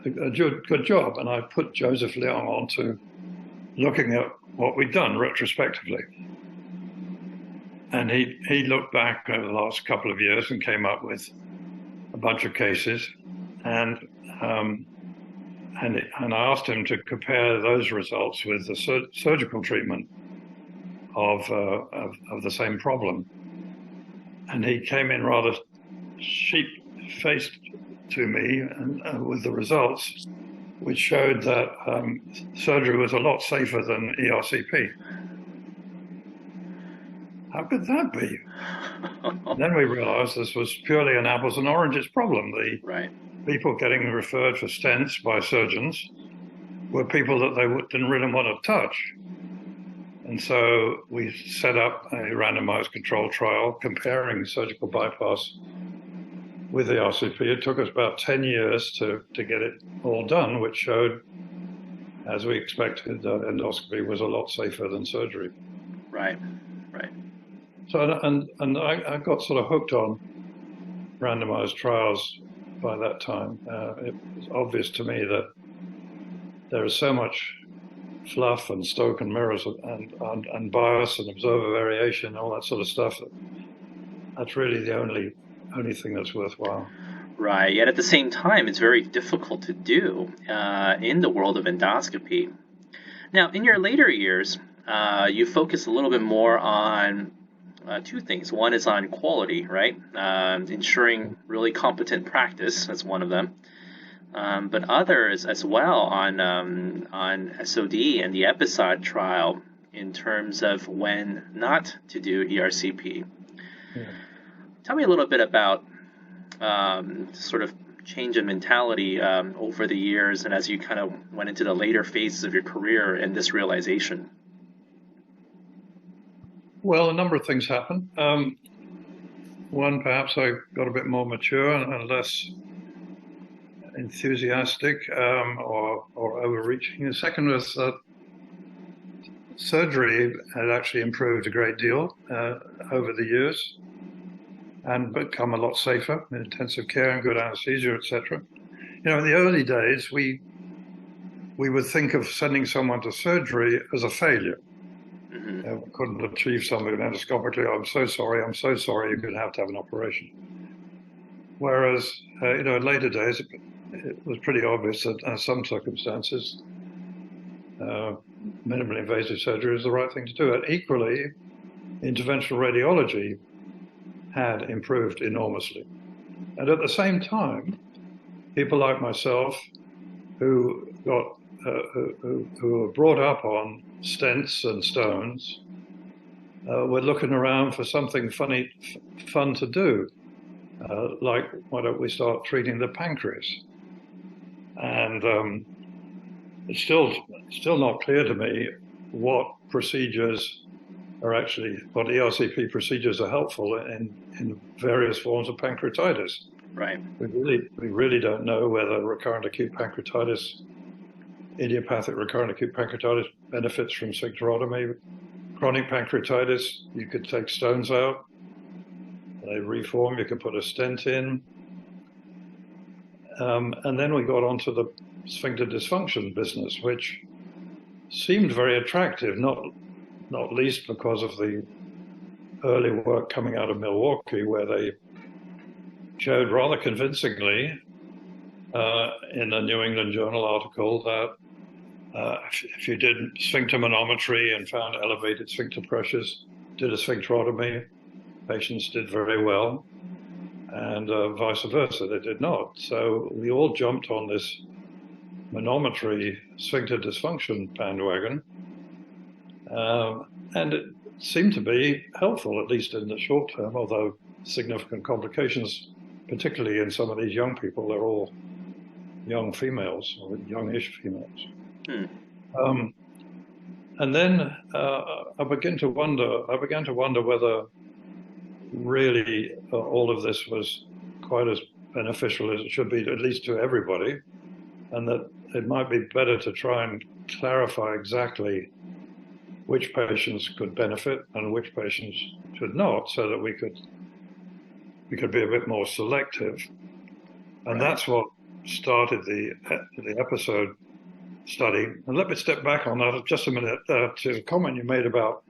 [SPEAKER 2] a good job. And I put Joseph Leong on to looking at what we'd done retrospectively. And he looked back over the last couple of years and came up with a bunch of cases. And I asked him to compare those results with the surgical treatment of the same problem. And he came in rather sheep-faced to me and with the results, which showed that surgery was a lot safer than ERCP. How could that be? Then we realized this was purely an apples and oranges problem. The people getting referred for stents by surgeons were people that they didn't really want to touch. And so we set up a randomized controlled trial comparing surgical bypass with the ERCP. It took us about 10 years to get it all done, which showed, as we expected, that endoscopy was a lot safer than surgery.
[SPEAKER 1] Right.
[SPEAKER 2] So, and I got sort of hooked on randomized trials by that time. It was obvious to me that there is so much fluff and Stoke and mirrors and bias and observer variation and all that sort of stuff. That's really the only thing that's worthwhile.
[SPEAKER 1] Right. Yet at the same time, it's very difficult to do in the world of endoscopy. Now, in your later years, you focus a little bit more on two things. One is on quality, right? Ensuring really competent practice. That's one of them. But others as well on SOD and the episode trial in terms of when not to do ERCP.
[SPEAKER 2] Yeah.
[SPEAKER 1] Tell me a little bit about sort of change in mentality over the years and as you kind of went into the later phases of your career and this realization.
[SPEAKER 2] Well, a number of things happened. One, perhaps I got a bit more mature and less enthusiastic or overreaching. The second was that surgery had actually improved a great deal over the years and become a lot safer in intensive care and good anesthesia, etc. You know, in the early days, we would think of sending someone to surgery as a failure. Mm-hmm. We couldn't achieve something endoscopically. I'm so sorry, you're going to have an operation. Whereas, you know, in later days, it was pretty obvious that in some circumstances, minimally invasive surgery is the right thing to do. And equally, interventional radiology had improved enormously. And at the same time, people like myself who were brought up on stents and stones were looking around for something fun to do, like why don't we start treating the pancreas? And it's still not clear to me what procedures are actually, what ERCP procedures are helpful in various forms of pancreatitis.
[SPEAKER 1] Right.
[SPEAKER 2] We really don't know whether recurrent acute pancreatitis, idiopathic recurrent acute pancreatitis benefits from sphincterotomy. Chronic pancreatitis, you could take stones out, they reform, you could put a stent in. And then we got onto the sphincter dysfunction business, which seemed very attractive, not least because of the early work coming out of Milwaukee, where they showed rather convincingly in a New England Journal article that if you did sphincter manometry and found elevated sphincter pressures, did a sphincterotomy, patients did very well, and vice versa, they did not. So we all jumped on this manometry sphincter dysfunction bandwagon, and it seemed to be helpful, at least in the short term, although significant complications, particularly in some of these young people, they're all young females, or youngish females. And then I began to wonder whether really all of this was quite as beneficial as it should be, at least to everybody, and that it might be better to try and clarify exactly which patients could benefit and which patients should not, so that we could be a bit more selective. And that's what started the episode study. And let me step back on that just a minute to the comment you made about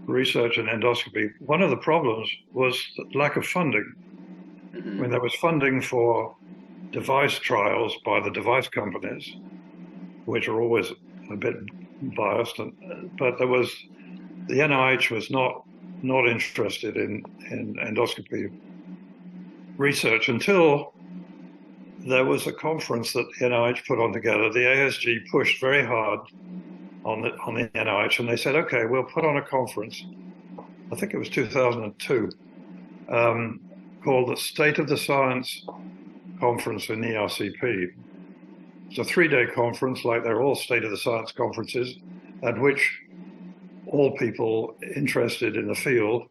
[SPEAKER 2] research in endoscopy. One of the problems was the lack of funding. Mm-hmm. I mean, there was funding for device trials by the device companies, which are always a bit biased, but the NIH was not interested in endoscopy research until there was a conference that the NIH put on together. The ASG pushed very hard on the NIH, and they said, okay, we'll put on a conference, I think it was 2002, called the State of the Science Conference in ERCP. It's a 3-day conference, like they're all State of the Science conferences, at which all people interested in the field,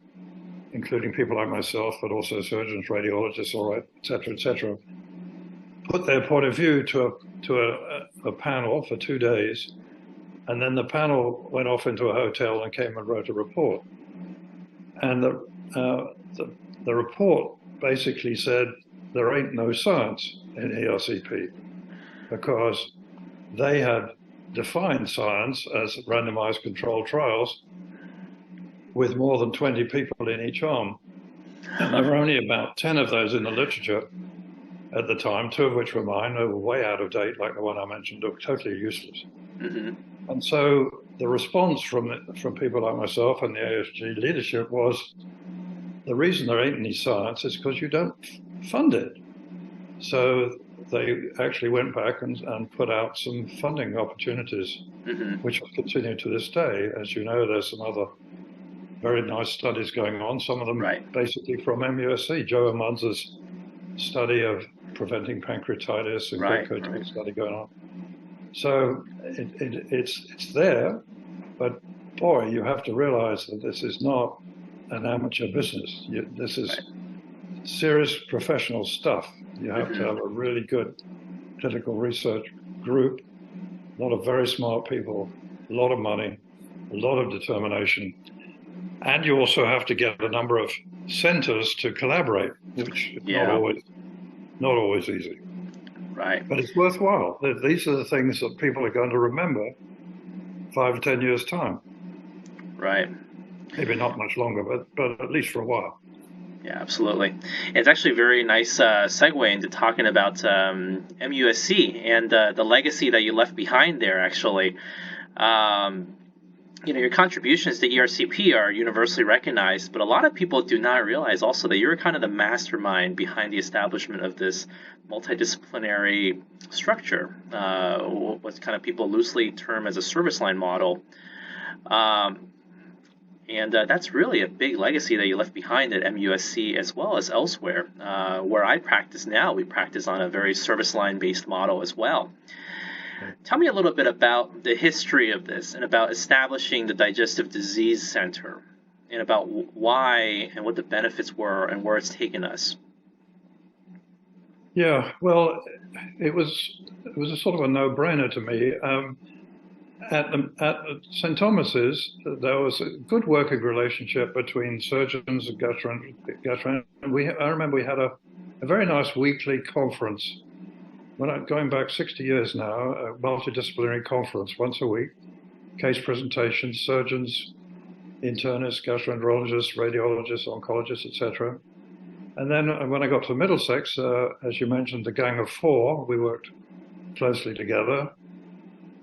[SPEAKER 2] including people like myself, but also surgeons, radiologists, et cetera, put their point of view to a panel for 2 days. And then the panel went off into a hotel and came and wrote a report. And the report basically said there ain't no science in ERCP, because they had defined science as randomized controlled trials with more than 20 people in each arm. And there were only about 10 of those in the literature. at the time, 2 of which were mine, they were way out of date, like the one I mentioned, they were totally useless. And so the response from people like myself and the ASG leadership was, the reason there ain't any science is because you don't fund it. So they actually went back and put out some funding opportunities, which will continue to this day. As you know, there's some other very nice studies going on, some of them basically from MUSC. Joe Amonza's study of preventing pancreatitis and glucotamine study going on. So it's there, but boy, you have to realize that this is not an amateur business. This is serious professional stuff. You have to have a really good clinical research group, a lot of very smart people, a lot of money, a lot of determination. And you also have to get a number of centers to collaborate, which is not always easy.
[SPEAKER 1] Right.
[SPEAKER 2] But it's worthwhile. These are the things that people are going to remember 5 or 10 years' time.
[SPEAKER 1] Right.
[SPEAKER 2] Maybe not much longer, but at least for a while.
[SPEAKER 1] Yeah, absolutely. It's actually a very nice segue into talking about MUSC and the legacy that you left behind there, actually. Your contributions to ERCP are universally recognized, but a lot of people do not realize also that you're kind of the mastermind behind the establishment of this multidisciplinary structure, what kind of people loosely term as a service line model. And that's really a big legacy that you left behind at MUSC as well as elsewhere. Where I practice now, we practice on a very service line based model as well. Tell me a little bit about the history of this and about establishing the Digestive Disease Center and about why and what the benefits were and where it's taken us.
[SPEAKER 2] Yeah, well, it was a sort of a no-brainer to me. At St. Thomas's, there was a good working relationship between surgeons and gastroenterologists. I remember we had a very nice weekly conference. Going back 60 years now, a multidisciplinary conference once a week, case presentations, surgeons, internists, gastroenterologists, radiologists, oncologists, etc. And then when I got to Middlesex, as you mentioned, the gang of 4, we worked closely together.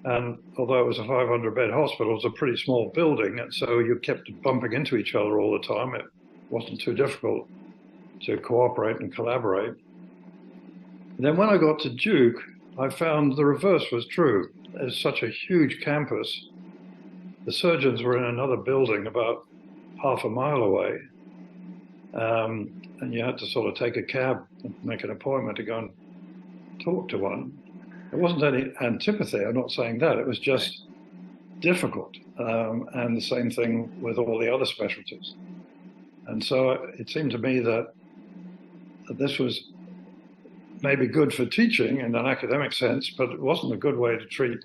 [SPEAKER 2] And although it was a 500-bed hospital, it was a pretty small building, and so you kept bumping into each other all the time. It wasn't too difficult to cooperate and collaborate. And then when I got to Duke, I found the reverse was true. There's such a huge campus. The surgeons were in another building about half a mile away, and you had to sort of take a cab and make an appointment to go and talk to one. There wasn't any antipathy, I'm not saying that. It was just difficult. And the same thing with all the other specialties. And so it seemed to me that this was maybe good for teaching in an academic sense, but it wasn't a good way to treat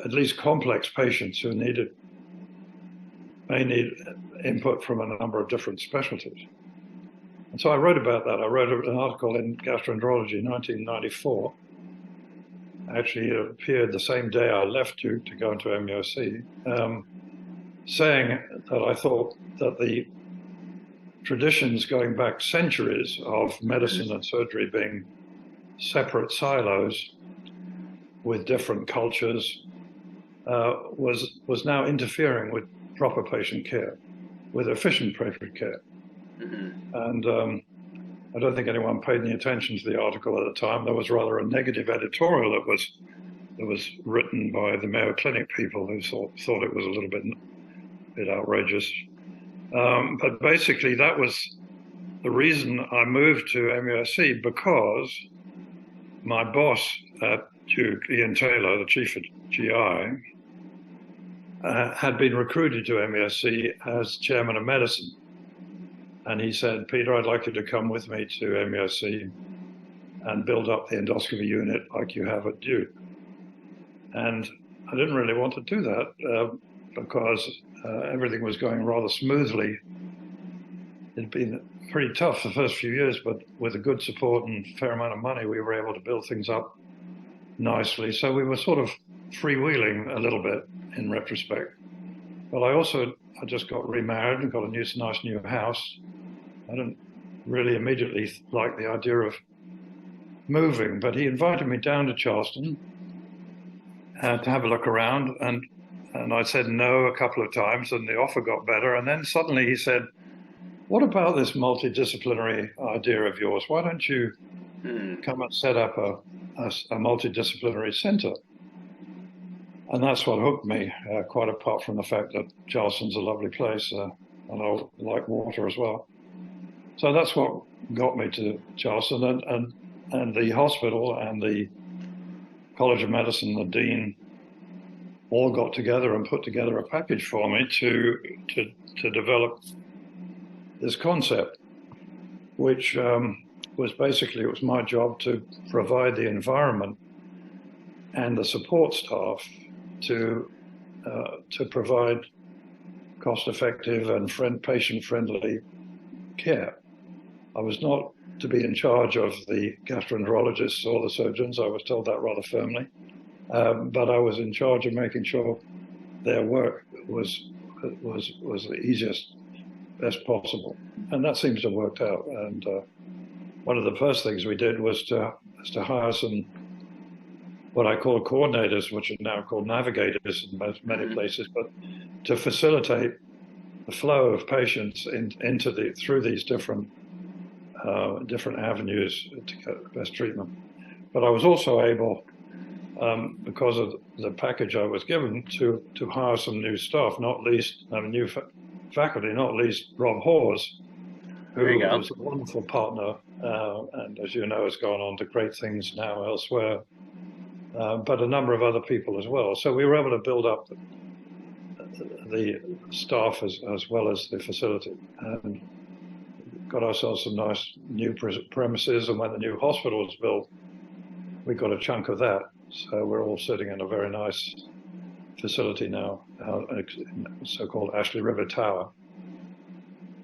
[SPEAKER 2] at least complex patients who may need input from a number of different specialties. And so I wrote about that. I wrote an article in Gastroenterology in 1994. Actually, it appeared the same day I left Duke to go into MUSC, saying that I thought that the traditions going back centuries of medicine and surgery being separate silos with different cultures was now interfering with proper patient care, with efficient patient care. And I don't think anyone paid any attention to the article at the time. There was rather a negative editorial that was written by the Mayo Clinic people who thought it was a little bit outrageous. But basically, that was the reason I moved to MUSC, because my boss at Duke, Ian Taylor, the chief of GI, had been recruited to MUSC as chairman of medicine. And he said, Peter, I'd like you to come with me to MUSC and build up the endoscopy unit like you have at Duke. And I didn't really want to do that because everything was going rather smoothly. It'd been pretty tough the first few years, but with a good support and fair amount of money, we were able to build things up nicely. So we were sort of freewheeling a little bit in retrospect. But I just got remarried and got a nice new house. I didn't really immediately like the idea of moving. But he invited me down to Charleston to have a look around, and I said no a couple of times, and the offer got better. And then suddenly he said, "What about this multidisciplinary idea of yours? Why don't you come and set up a multidisciplinary center?" And that's what hooked me, quite apart from the fact that Charleston's a lovely place, and I like water as well. So that's what got me to Charleston, and the hospital and the College of Medicine, the dean, all got together and put together a package for me to develop this concept, which was basically, it was my job to provide the environment and the support staff to provide cost-effective and patient-friendly care. I was not to be in charge of the gastroenterologists or the surgeons. I was told that rather firmly, but I was in charge of making sure their work was the easiest, best possible, and that seems to have worked out. And one of the first things we did was to hire some what I call coordinators, which are now called navigators in many places, but to facilitate the flow of patients through these different avenues to get the best treatment. But I was also able, because of the package I was given, to hire some new staff, not least new faculty, not least Rob Hawes, who was a wonderful partner, and as you know, has gone on to great things now elsewhere. But a number of other people as well. So we were able to build up the staff as well as the facility, and got ourselves some nice new premises. And when the new hospital was built, we got a chunk of that. So we're all sitting in a very nice facility now, so-called Ashley River Tower.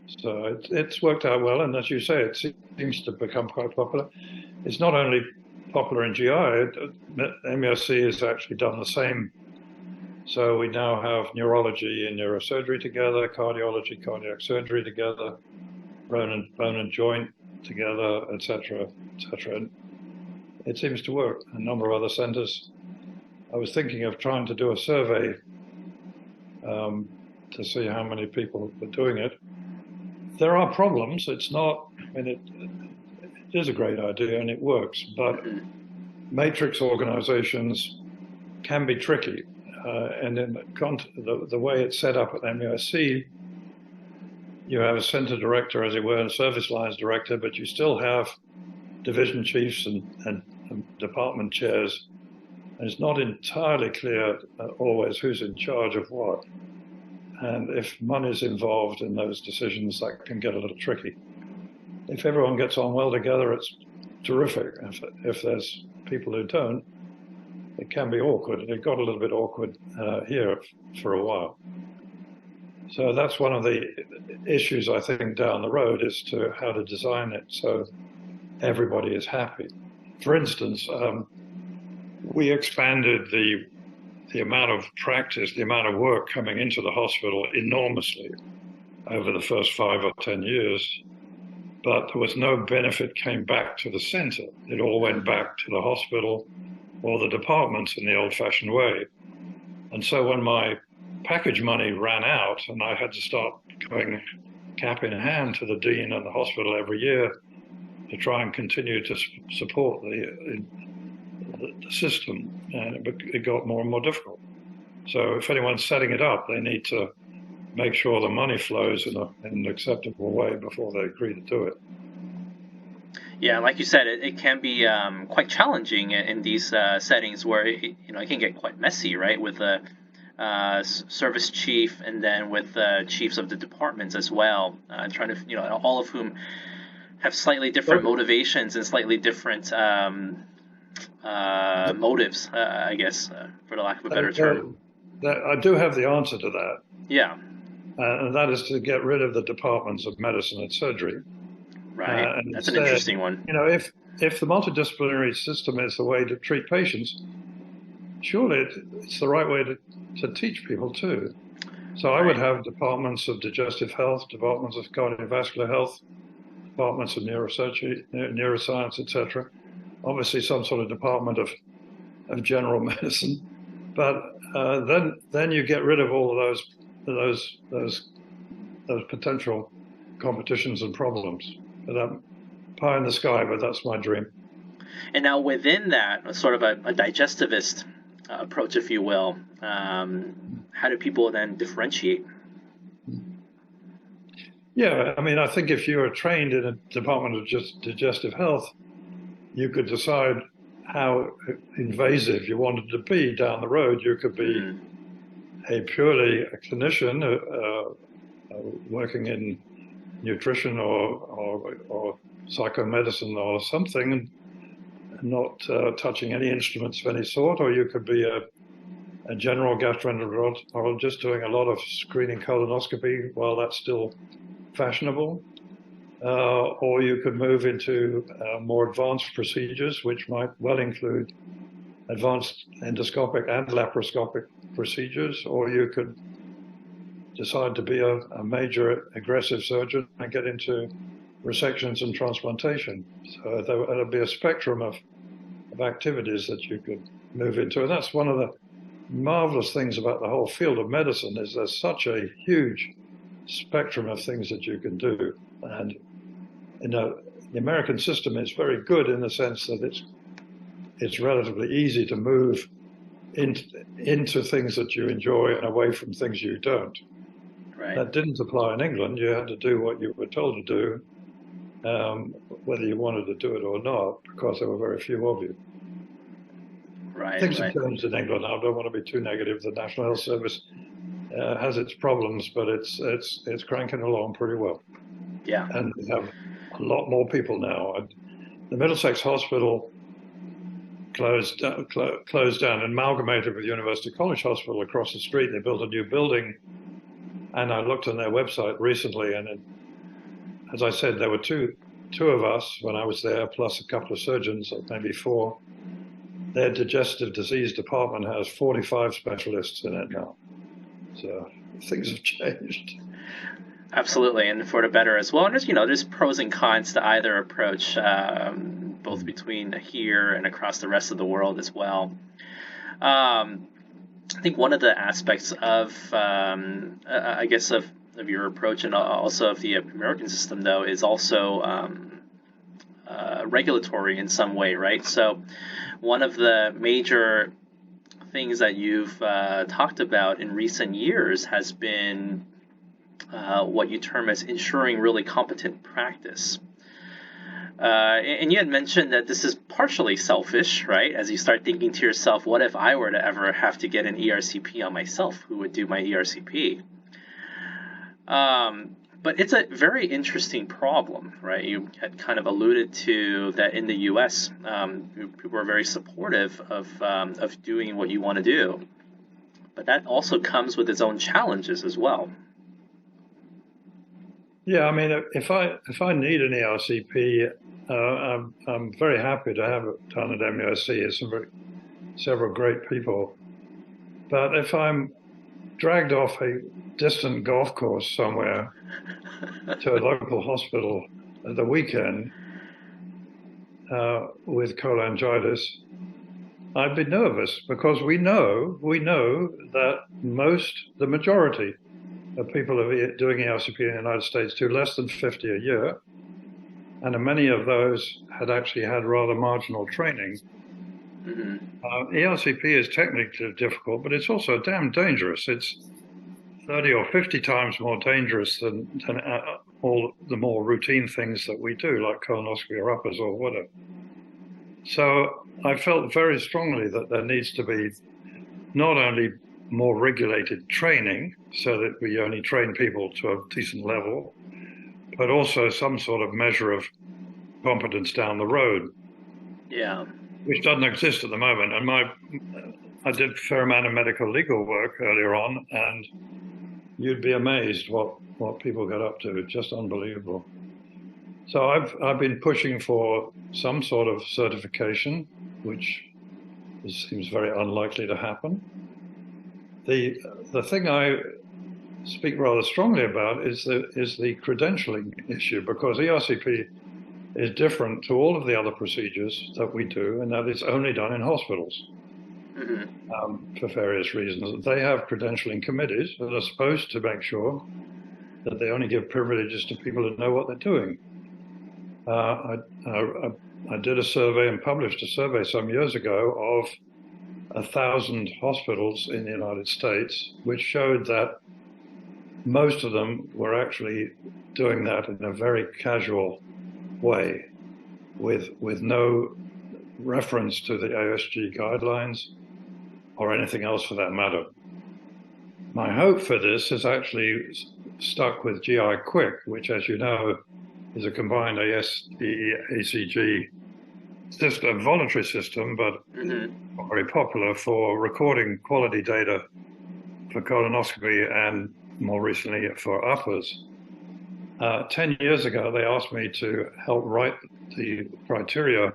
[SPEAKER 2] So it's worked out well, and as you say, it seems to become quite popular. It's not only popular in GI, MUSC has actually done the same. So we now have neurology and neurosurgery together, cardiology, cardiac surgery together, bone and joint together, etc., etc. It seems to work. A number of other centers. I was thinking of trying to do a survey to see how many people are doing it. There are problems. It's not, I mean, it is a great idea and it works, but matrix organizations can be tricky. And in the way it's set up at MUSC, you have a center director, as it were, and a service lines director, but you still have division chiefs and department chairs. And it's not entirely clear always who's in charge of what. And if money's involved in those decisions, that can get a little tricky. If everyone gets on well together, it's terrific. If there's people who don't, it can be awkward. It got a little bit awkward here for a while. So that's one of the issues, I think, down the road, is to how to design it so everybody is happy. For instance, we expanded the amount of practice, the amount of work coming into the hospital enormously over the first 5 or 10 years, but there was no benefit came back to the center. It all went back to the hospital or the departments in the old-fashioned way. And so when my package money ran out and I had to start going cap in hand to the dean and the hospital every year to try and continue to support the system, and it got more and more difficult. So if anyone's setting it up, they need to make sure the money flows in an acceptable way before they agree to do it.
[SPEAKER 1] Yeah, like you said, it can be quite challenging in these settings where it can get quite messy, right? With the service chief and then with the chiefs of the departments as well, trying to, all of whom have slightly different motivations and slightly different motives, I guess, for the lack of a better term.
[SPEAKER 2] I do have the answer to that.
[SPEAKER 1] Yeah.
[SPEAKER 2] And that is to get rid of the departments of medicine and surgery.
[SPEAKER 1] Right. That's an interesting one.
[SPEAKER 2] If the multidisciplinary system is the way to treat patients, surely it's the right way to teach people too. So I would have departments of digestive health, departments of cardiovascular health, departments of neurosurgery, neuroscience, etc. obviously some sort of department of general medicine, but then you get rid of all of those potential competitions and problems. But pie in the sky, but that's my dream.
[SPEAKER 1] And now within that, sort of a digestivist approach, if you will, how do people then differentiate?
[SPEAKER 2] Yeah, I mean, I think if you were trained in a department of just digestive health, you could decide how invasive you wanted to be down the road. You could be a purely clinician working in nutrition or psychomedicine or something, and not touching any instruments of any sort, or you could be a general gastroenterologist doing a lot of screening colonoscopy while that's still fashionable, or you could move into more advanced procedures, which might well include advanced endoscopic and laparoscopic procedures, or you could decide to be a major aggressive surgeon and get into resections and transplantation. So there'll be a spectrum of activities that you could move into. And that's one of the marvelous things about the whole field of medicine, is there's such a huge spectrum of things that you can do. And the American system is very good in the sense that it's relatively easy to move into things that you enjoy and away from things you don't.
[SPEAKER 1] Right.
[SPEAKER 2] That didn't apply in England. You had to do what you were told to do, whether you wanted to do it or not, because there were very few of you.
[SPEAKER 1] Right.
[SPEAKER 2] Things have changed in England. I don't want to be too negative. The National Health Service has its problems, but it's cranking along pretty well.
[SPEAKER 1] Yeah.
[SPEAKER 2] And we have a lot more people now. The Middlesex Hospital closed down, amalgamated with University College Hospital across the street. They built a new building, and I looked on their website recently, and as I said, there were two of us when I was there, plus a couple of surgeons, maybe four. Their digestive disease department has 45 specialists in it now. So things have changed.
[SPEAKER 1] Absolutely, and for the better as well. And there's pros and cons to either approach, both between here and across the rest of the world as well. I think one of the aspects of, I guess, of your approach and also of the American system, though, is also regulatory in some way, right? So one of the major things that you've talked about in recent years has been what you term as ensuring really competent practice. And you had mentioned that this is partially selfish, right? As you start thinking to yourself, what if I were to ever have to get an ERCP on myself? Who would do my ERCP? But it's a very interesting problem, right? You had kind of alluded to that in the U.S., people are very supportive of doing what you want to do. But that also comes with its own challenges as well.
[SPEAKER 2] Yeah, I mean, if I need an ERCP, I'm very happy to have it done at MUSC. It's several great people. But if I'm dragged off a distant golf course somewhere to a local hospital at the weekend with cholangitis, I'd be nervous, because we know that the majority of people who are doing ERCP in the United States do less than 50 a year, and many of those had actually had rather marginal training. Mm-hmm. ERCP is technically difficult, but it's also damn dangerous. It's 30 or 50 times more dangerous than all the more routine things that we do, like colonoscopy or uppers or whatever. So I felt very strongly that there needs to be not only more regulated training, so that we only train people to a decent level, but also some sort of measure of competence down the road.
[SPEAKER 1] Yeah.
[SPEAKER 2] Which doesn't exist at the moment. And I did a fair amount of medical legal work earlier on, and you'd be amazed what people get up to. It's just unbelievable. So I've been pushing for some sort of certification, which seems very unlikely to happen. The thing I speak rather strongly about is the credentialing issue, because ERCP is different to all of the other procedures that we do, and that it's only done in hospitals for various reasons. They have credentialing committees that are supposed to make sure that they only give privileges to people who know what they're doing. I did a survey and published a survey some years ago of 1,000 hospitals in the United States, which showed that most of them were actually doing that in a very casual way, with no reference to the ASG guidelines or anything else for that matter. My hope for this is actually stuck with GI Quick, which, as you know, is a combined ASD-ACG system, voluntary system, but very popular for recording quality data for colonoscopy and more recently for uppers. 10 years ago, they asked me to help write the criteria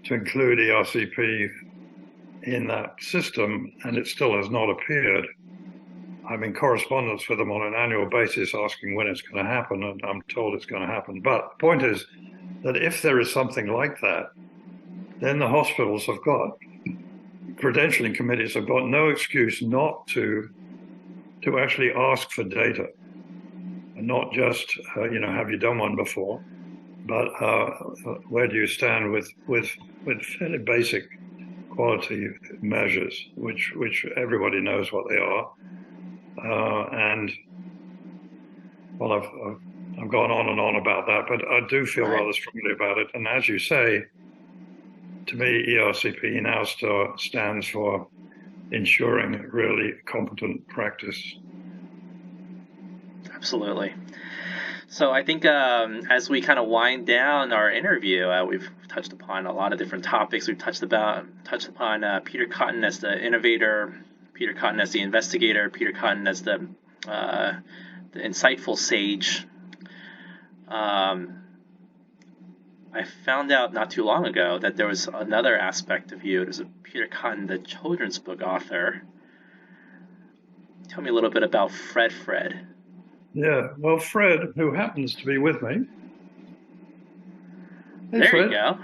[SPEAKER 2] to include ERCP in that system, and it still has not appeared. I'm in correspondence with them on an annual basis asking when it's going to happen, and I'm told it's going to happen. But the point is that if there is something like that, then the hospitals have got, credentialing committees have got no excuse not to actually ask for data. And not just, have you done one before, but where do you stand with fairly basic quality measures, which everybody knows what they are. And well, I've gone on and on about that, but I do feel rather strongly about it. And as you say, to me, ERCP now stands for ensuring really competent practice.
[SPEAKER 1] Absolutely. So I think as we kind of wind down our interview, we've touched upon a lot of different topics. We've touched upon Peter Cotton as the innovator, Peter Cotton as the investigator, Peter Cotton as the insightful sage. I found out not too long ago that there was another aspect of you. It was Peter Cotton, the children's book author. Tell me a little bit about Fred.
[SPEAKER 2] Yeah, well, Fred, who happens to be with me. Hey,
[SPEAKER 1] there
[SPEAKER 2] Fred.
[SPEAKER 1] You go.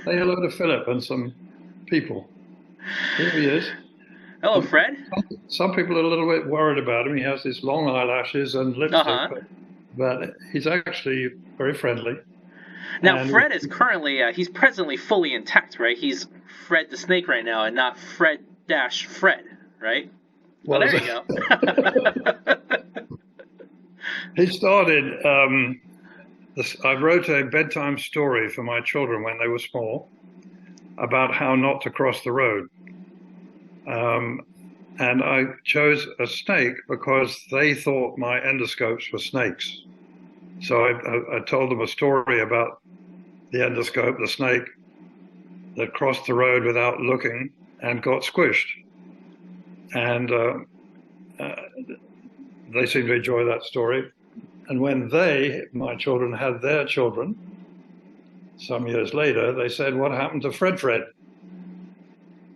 [SPEAKER 2] Say hello to Philip and some people. Here he is.
[SPEAKER 1] Hello, Fred.
[SPEAKER 2] Some people are a little bit worried about him. He has these long eyelashes and lipstick, but he's actually very friendly.
[SPEAKER 1] Now, and Fred is currently, he's presently fully intact, right? He's Fred the Snake right now and not Fred-Fred, right? Well, there you go.
[SPEAKER 2] He started, I wrote a bedtime story for my children when they were small about how not to cross the road. And I chose a snake because they thought my endoscopes were snakes. So I told them a story about the endoscope, the snake that crossed the road without looking and got squished. And they seemed to enjoy that story. And when my children, had their children, some years later, they said, "What happened to Fred?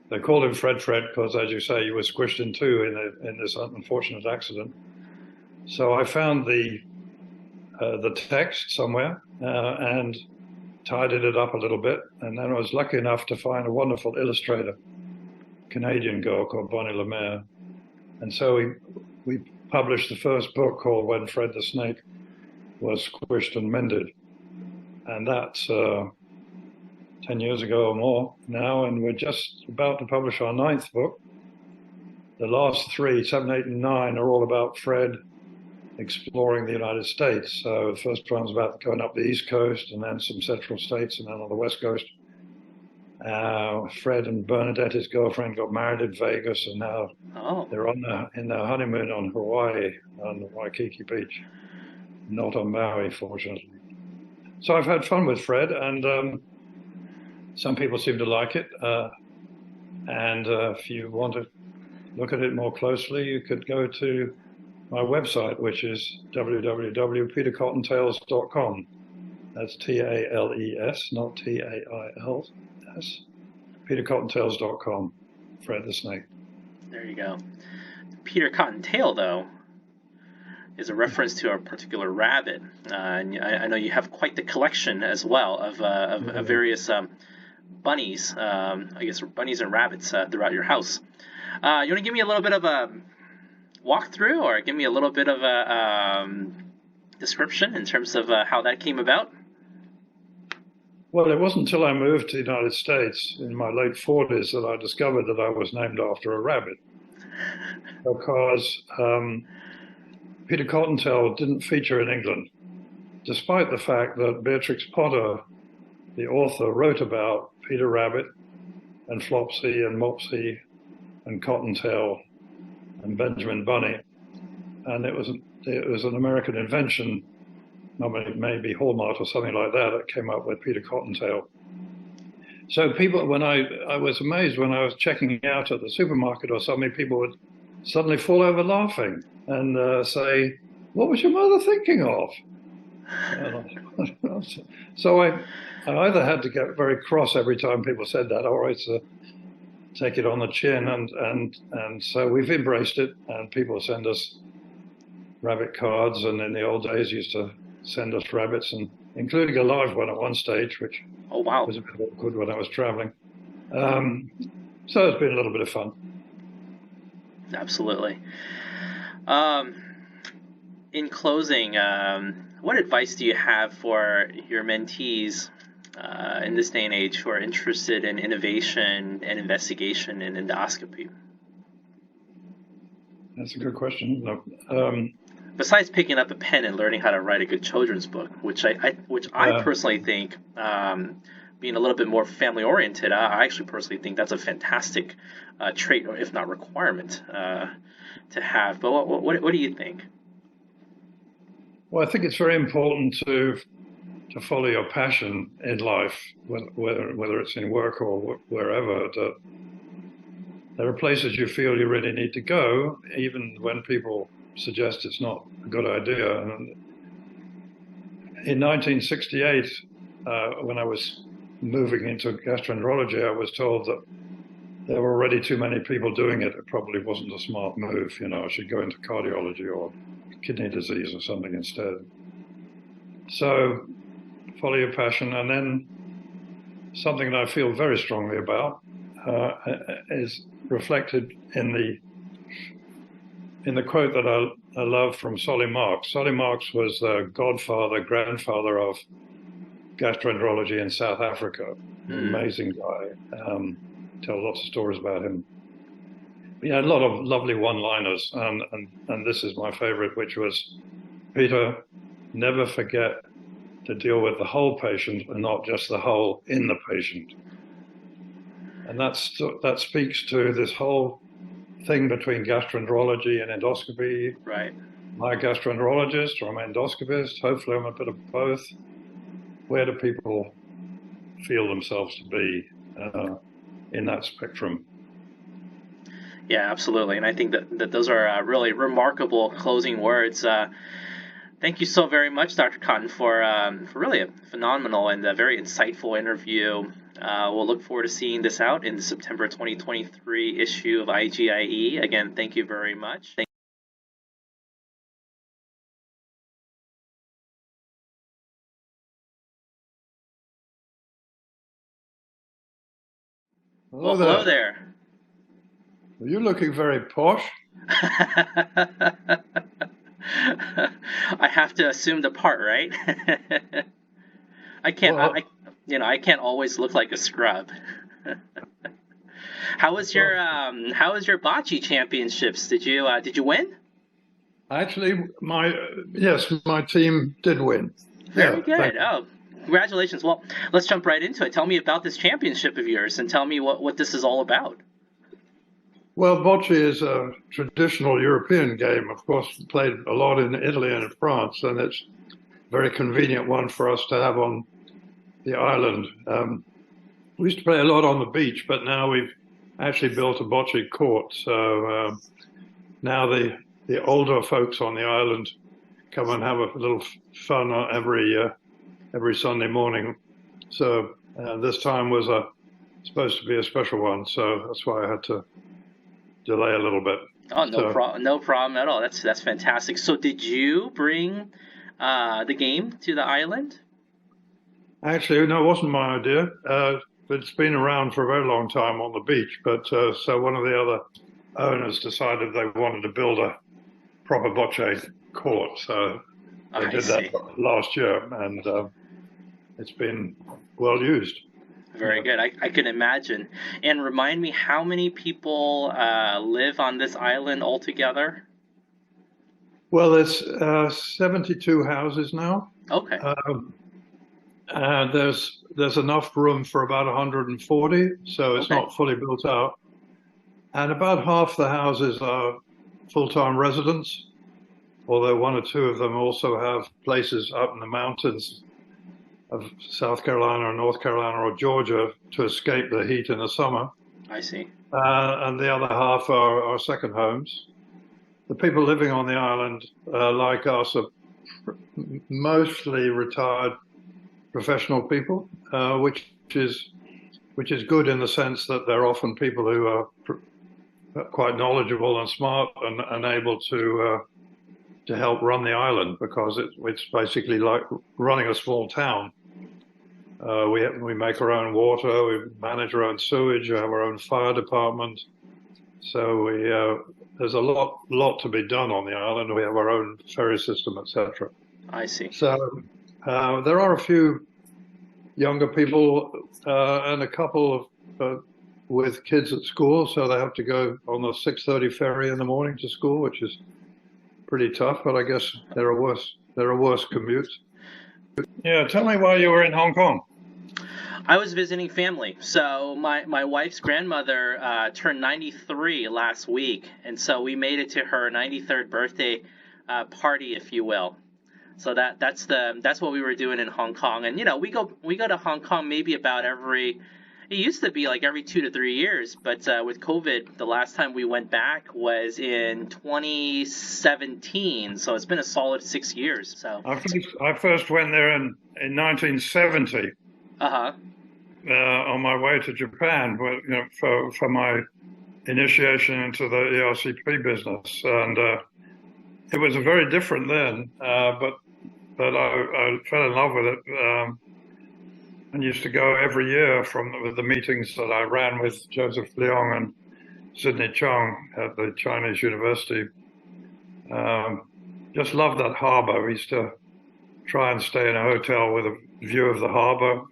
[SPEAKER 2] They called him Fred because, as you say, he was squished in two in this unfortunate accident. So I found the text somewhere and tidied it up a little bit. And then I was lucky enough to find a wonderful illustrator, Canadian girl called Bonnie Lemaire. And so we published the first book called When Fred the Snake Was Squished and Mended. And that's 10 years ago or more now, and we're just about to publish our 9th book. The last 3, 7, 8, and 9, are all about Fred exploring the United States. So the first one's about going up the East Coast, and then some central states, and then on the West Coast. Fred and Bernadette, his girlfriend, got married in Vegas, and now they're in their honeymoon on Hawaii, on Waikiki Beach, not on Maui, fortunately. So I've had fun with Fred, and some people seem to like it. And if you want to look at it more closely, you could go to my website, which is www.petercottontales.com. That's Tales, not Tails. petercottontales.com. Fred the Snake.
[SPEAKER 1] There you go. Peter Cottontail, though, is a reference to a particular rabbit. And I know you have quite the collection as well of various bunnies, I guess bunnies and rabbits throughout your house. You want to give me a little bit of a walkthrough, or give me a little bit of a description in terms of how that came about?
[SPEAKER 2] Well, it wasn't until I moved to the United States in my late 40s that I discovered that I was named after a rabbit. Because Peter Cottontail didn't feature in England, despite the fact that Beatrix Potter, the author, wrote about Peter Rabbit and Flopsy and Mopsy and Cottontail and Benjamin Bunny, and it was an American invention, maybe Hallmark or something like that, that came up with Peter Cottontail. So people, when I was amazed when I was checking out at the supermarket or something, people would suddenly fall over laughing and say, "What was your mother thinking of?" So I either had to get very cross every time people said that, or it's take it on the chin, and so we've embraced it, and people send us rabbit cards, and in the old days used to send us rabbits, and including a live one at one stage, which was a bit awkward when I was traveling. So it's been a little bit of fun.
[SPEAKER 1] Absolutely. In closing, what advice do you have for your mentees in this day and age who are interested in innovation and investigation in endoscopy?
[SPEAKER 2] That's a good question.
[SPEAKER 1] Besides picking up a pen and learning how to write a good children's book, which I personally think, being a little bit more family oriented, I actually personally think that's a fantastic trait, or if not requirement, to have. But what do you think?
[SPEAKER 2] Well, I think it's very important to follow your passion in life, whether it's in work or wherever. There are places you feel you really need to go, even when people suggest it's not a good idea. And in 1968, when I was moving into gastroenterology, I was told that there were already too many people doing it. It probably wasn't a smart move. I should go into cardiology or kidney disease or something instead. So follow your passion. And then something that I feel very strongly about is reflected in the quote that I love from Solly Marx. Solly Marx was the grandfather of gastroenterology in South Africa. Amazing guy. Tell lots of stories about him. He had a lot of lovely one-liners, and this is my favorite, which was, "Peter, never forget to deal with the whole patient and not just the hole in the patient." And that speaks to this whole thing between gastroenterology and endoscopy.
[SPEAKER 1] Right.
[SPEAKER 2] I'm a gastroenterologist or I'm an endoscopist. Hopefully I'm a bit of both. Where do people feel themselves to be in that spectrum?
[SPEAKER 1] Yeah, absolutely. And I think that those are really remarkable closing words. Thank you so very much, Dr. Cotton, for really a phenomenal and a very insightful interview. We'll look forward to seeing this out in the September 2023 issue of IGIE. Again, thank you very much. Hello there.
[SPEAKER 2] You're looking very posh.
[SPEAKER 1] I have to assume the part, right? I can't. Well, I can't always look like a scrub. How was your bocce championships? Did you win?
[SPEAKER 2] Actually, my team did win.
[SPEAKER 1] Very good. Oh, congratulations. Well, let's jump right into it. Tell me about this championship of yours, and tell me what this is all about.
[SPEAKER 2] Well, bocce is a traditional European game, of course, played a lot in Italy and in France, and it's a very convenient one for us to have on the island. We used to play a lot on the beach, but now we've actually built a bocce court. So now the older folks on the island come and have a little fun every Sunday morning. So this time was supposed to be a special one, so that's why I had to delay a little bit.
[SPEAKER 1] Oh,
[SPEAKER 2] So
[SPEAKER 1] no problem at all. That's fantastic. So did you bring the game to the island?
[SPEAKER 2] actually, no, it wasn't my idea. It's been around for a very long time on the beach, but so one of the other owners decided they wanted to build a proper bocce court, so
[SPEAKER 1] Oh,
[SPEAKER 2] they
[SPEAKER 1] I
[SPEAKER 2] did that
[SPEAKER 1] see.
[SPEAKER 2] last year, and it's been well used.
[SPEAKER 1] Very good. I can imagine. And remind me, how many people live on this island altogether?
[SPEAKER 2] Well, there's 72 houses now.
[SPEAKER 1] Okay.
[SPEAKER 2] Um, and there's enough room for about 140, so it's
[SPEAKER 1] Okay.
[SPEAKER 2] not fully built out. And about half the houses are full-time residents, although one or two of them also have places up in the mountains of South Carolina or North Carolina or Georgia to escape the heat in the summer.
[SPEAKER 1] I see.
[SPEAKER 2] And the other half are second homes. The people living on the island, like us, are mostly retired professional people, which is good in the sense that they're often people who are quite knowledgeable and smart and able to help run the island, because it's basically like running a small town. We make our own water, we manage our own sewage, we have our own fire department. So there's a lot to be done on the island. We have our own ferry system, etc.
[SPEAKER 1] I see.
[SPEAKER 2] So there are a few younger people and a couple of with kids at school, so they have to go on the 6:30 ferry in the morning to school, which is pretty tough. But I guess there are worse commutes. Yeah, tell me why you were in Hong Kong.
[SPEAKER 1] I was visiting family. So my wife's grandmother turned 93 last week, and so we made it to her 93rd birthday party, if you will. So that's what we were doing in Hong Kong. And we go to Hong Kong maybe about it used to be like every 2 to 3 years, but with COVID, the last time we went back was in 2017. So it's been a solid 6 years. So
[SPEAKER 2] I first went there in 1970.
[SPEAKER 1] uh-huh.
[SPEAKER 2] On my way to Japan, for my initiation into the ERCP business, and it was very different then. But I fell in love with it, and used to go every year with the meetings that I ran with Joseph Leong and Sidney Chung at the Chinese University. Just loved that harbor. We used to try and stay in a hotel with a view of the harbor.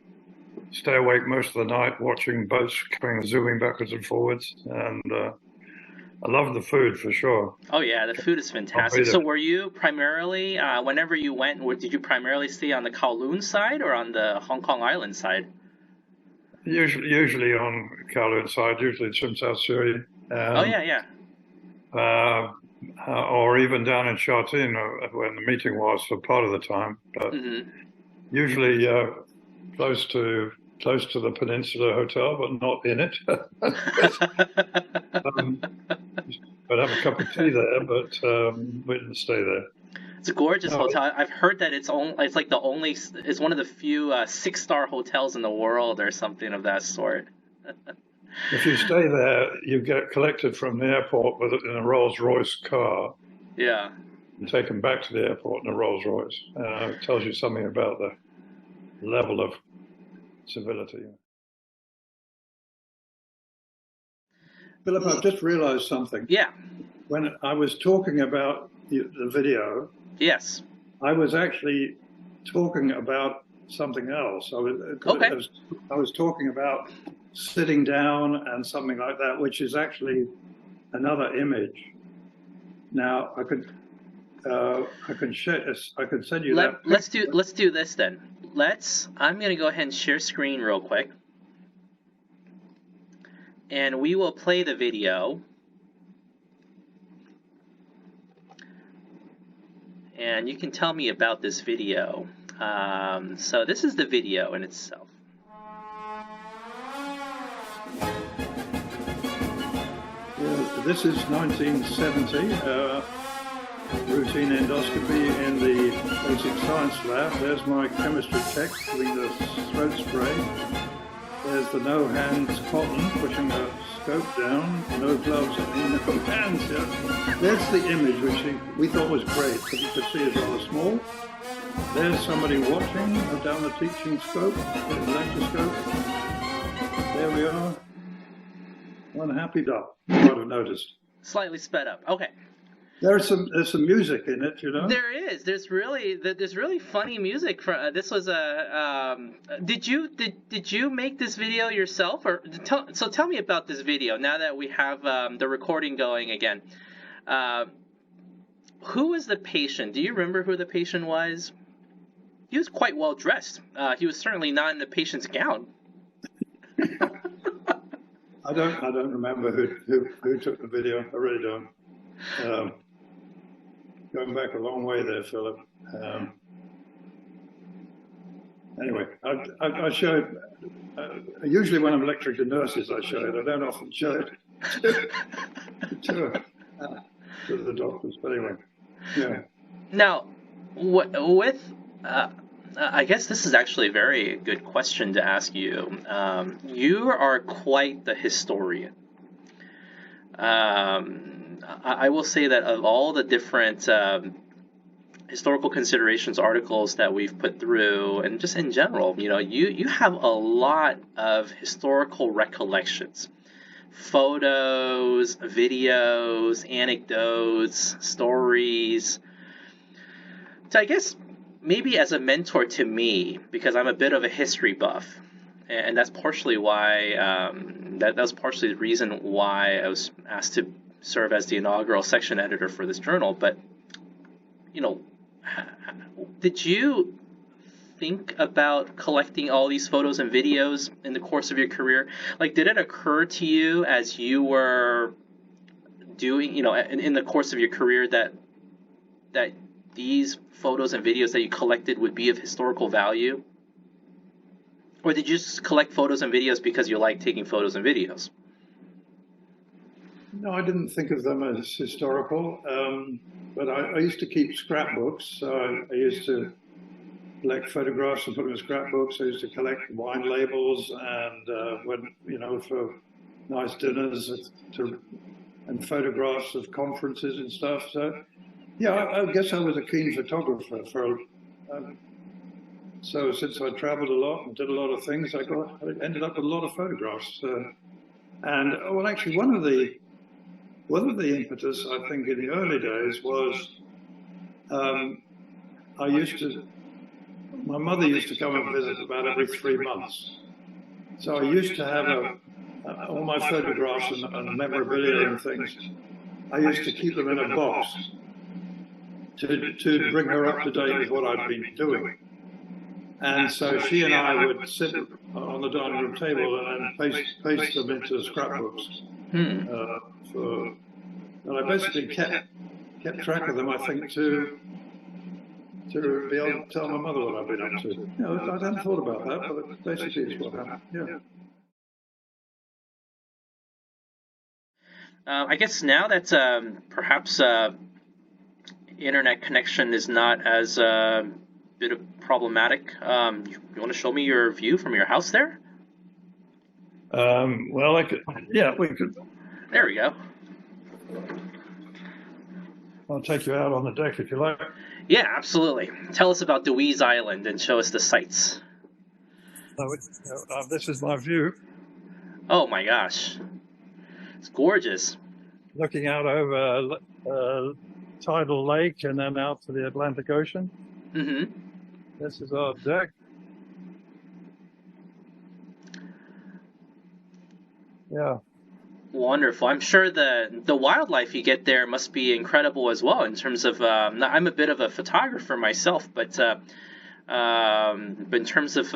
[SPEAKER 2] Stay awake most of the night watching boats zooming backwards and forwards, and I love the food for sure.
[SPEAKER 1] Oh yeah, the food is fantastic. So were you primarily, whenever you went, did you primarily stay on the Kowloon side or on the Hong Kong Island side?
[SPEAKER 2] Usually on Kowloon side, usually Tsim Sha Tsui.
[SPEAKER 1] Oh yeah.
[SPEAKER 2] Or even down in Sha Tin when the meeting was for part of the time, but usually close to the Peninsula Hotel, but not in it. I'd have a cup of tea there, but we didn't stay there.
[SPEAKER 1] It's a gorgeous hotel. I've heard that it's one of the few 6-star hotels in the world or something of that sort.
[SPEAKER 2] If you stay there, you get collected from the airport in a Rolls-Royce car.
[SPEAKER 1] Yeah.
[SPEAKER 2] And taken back to the airport in a Rolls-Royce. It tells you something about the level of civility. Philip, I've just realized something.
[SPEAKER 1] Yeah.
[SPEAKER 2] When I was talking about the video,
[SPEAKER 1] yes,
[SPEAKER 2] I was actually talking about something else. I was talking about sitting down and something like that, which is actually another image. Now I could send you that.
[SPEAKER 1] Let's do this then. I'm going to go ahead and share screen real quick. And we will play the video. And you can tell me about this video. So this is the video in itself.
[SPEAKER 2] This is 1970, routine endoscopy in the basic science lab. There's my chemistry tech doing the throat spray. There's the no hands cotton pushing the endoscope down, no gloves, I mean, no hands. Yeah. There's the image which we thought was great, but you could see it's rather small. There's somebody watching down the teaching scope, the electroscope. There we are. One happy duck, you might have noticed.
[SPEAKER 1] Slightly sped up. Okay.
[SPEAKER 2] There's some music in it, you know.
[SPEAKER 1] There is. There's really funny music. This was a. Did you make this video yourself, or tell me about this video now that we have the recording going again. Who was the patient? Do you remember who the patient was? He was quite well dressed. He was certainly not in the patient's gown.
[SPEAKER 2] I don't remember who took the video. I really don't. Going back a long way there, Philip. Anyway, I show it. Usually when I'm lecturing to nurses, I show it. I don't often show it to the doctors. But anyway, yeah.
[SPEAKER 1] Now, with I guess this is actually a very good question to ask you. You are quite the historian. I will say that of all the different historical considerations articles that we've put through, and just in general, you have a lot of historical recollections, photos, videos, anecdotes, stories. So I guess maybe as a mentor to me, because I'm a bit of a history buff, and that's partially why that was partially the reason why I was asked to serve as the inaugural section editor for this journal. But did you think about collecting all these photos and videos in the course of your career? Like, did it occur to you as you were doing, in the course of your career that these photos and videos that you collected would be of historical value? Or did you just collect photos and videos because you like taking photos and videos?
[SPEAKER 2] No, I didn't think of them as historical, but I used to keep scrapbooks. So I used to collect photographs and put them in scrapbooks. I used to collect wine labels and for nice dinners and photographs of conferences and stuff. So yeah, I guess I was a keen photographer so since I traveled a lot and did a lot of things, I ended up with a lot of photographs. Actually, one of the impetus, I think, in the early days was my mother used to come and visit about every 3 months. So I used to have all my photographs and memorabilia and things. I used to keep them in a box to bring her up to date with what I'd been doing. And so she and I would sit on the dining room table and paste them into scrapbooks. And I basically kept track of them, I think, to be able to tell my mother what I've been up to. I hadn't thought about that, but basically it's what happened. Yeah.
[SPEAKER 1] I guess now that perhaps internet connection is not as bit of problematic, you want to show me your view from your house there?
[SPEAKER 2] Well, we could.
[SPEAKER 1] There we go.
[SPEAKER 2] I'll take you out on the deck if you like.
[SPEAKER 1] Yeah, absolutely. Tell us about Deweese Island and show us the sights.
[SPEAKER 2] This is my view.
[SPEAKER 1] Oh my gosh. It's gorgeous.
[SPEAKER 2] Looking out over Tidal Lake and then out to the Atlantic Ocean.
[SPEAKER 1] Mm-hmm.
[SPEAKER 2] This is our deck. Yeah.
[SPEAKER 1] Wonderful. I'm sure the wildlife you get there must be incredible as well in terms of, I'm a bit of a photographer myself, but in terms of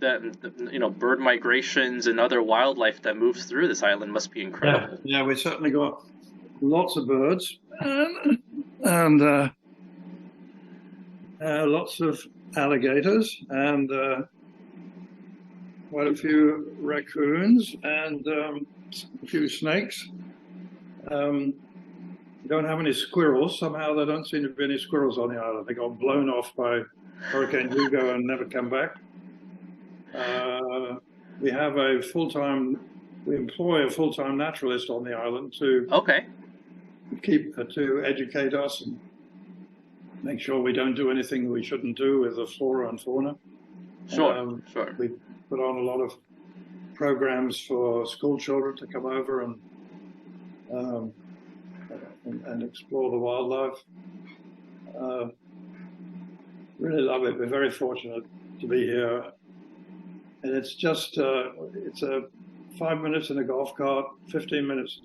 [SPEAKER 1] bird migrations and other wildlife that moves through this island must be incredible.
[SPEAKER 2] Yeah, we certainly got lots of birds and lots of alligators and quite a few raccoons and a few snakes. We don't have any squirrels. Somehow there don't seem to be any squirrels on the island. They got blown off by Hurricane Hugo and never come back. We have a full-time we employ a full-time naturalist on the island to
[SPEAKER 1] Okay.
[SPEAKER 2] to educate us and make sure we don't do anything we shouldn't do with the flora and fauna.
[SPEAKER 1] Sure. Sure.
[SPEAKER 2] We put on a lot of programs for school children to come over and explore the wildlife. Really love it. We're very fortunate to be here, and it's just it's 5 minutes in a golf cart, 15 minutes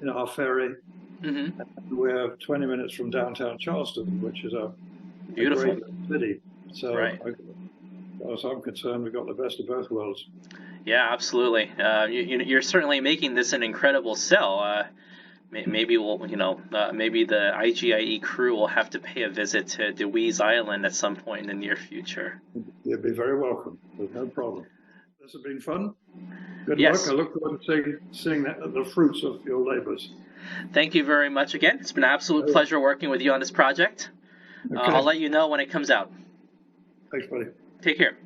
[SPEAKER 2] in our ferry.
[SPEAKER 1] Mm-hmm.
[SPEAKER 2] We're 20 minutes from downtown Charleston, which is a
[SPEAKER 1] Beautiful
[SPEAKER 2] great city. So,
[SPEAKER 1] right.
[SPEAKER 2] as far as I'm concerned, we've got the best of both worlds.
[SPEAKER 1] Yeah, absolutely. You're certainly making this an incredible sell. Maybe maybe the IGIE crew will have to pay a visit to Dewey's Island at some point in the near future.
[SPEAKER 2] You'd be very welcome. There's no problem. This has been fun. Good
[SPEAKER 1] Yes.
[SPEAKER 2] luck. I look forward to seeing the fruits of your labors.
[SPEAKER 1] Thank you very much again. It's been an absolute pleasure working with you on this project.
[SPEAKER 2] Okay.
[SPEAKER 1] I'll let you know when it comes out.
[SPEAKER 2] Thanks, buddy.
[SPEAKER 1] Take care.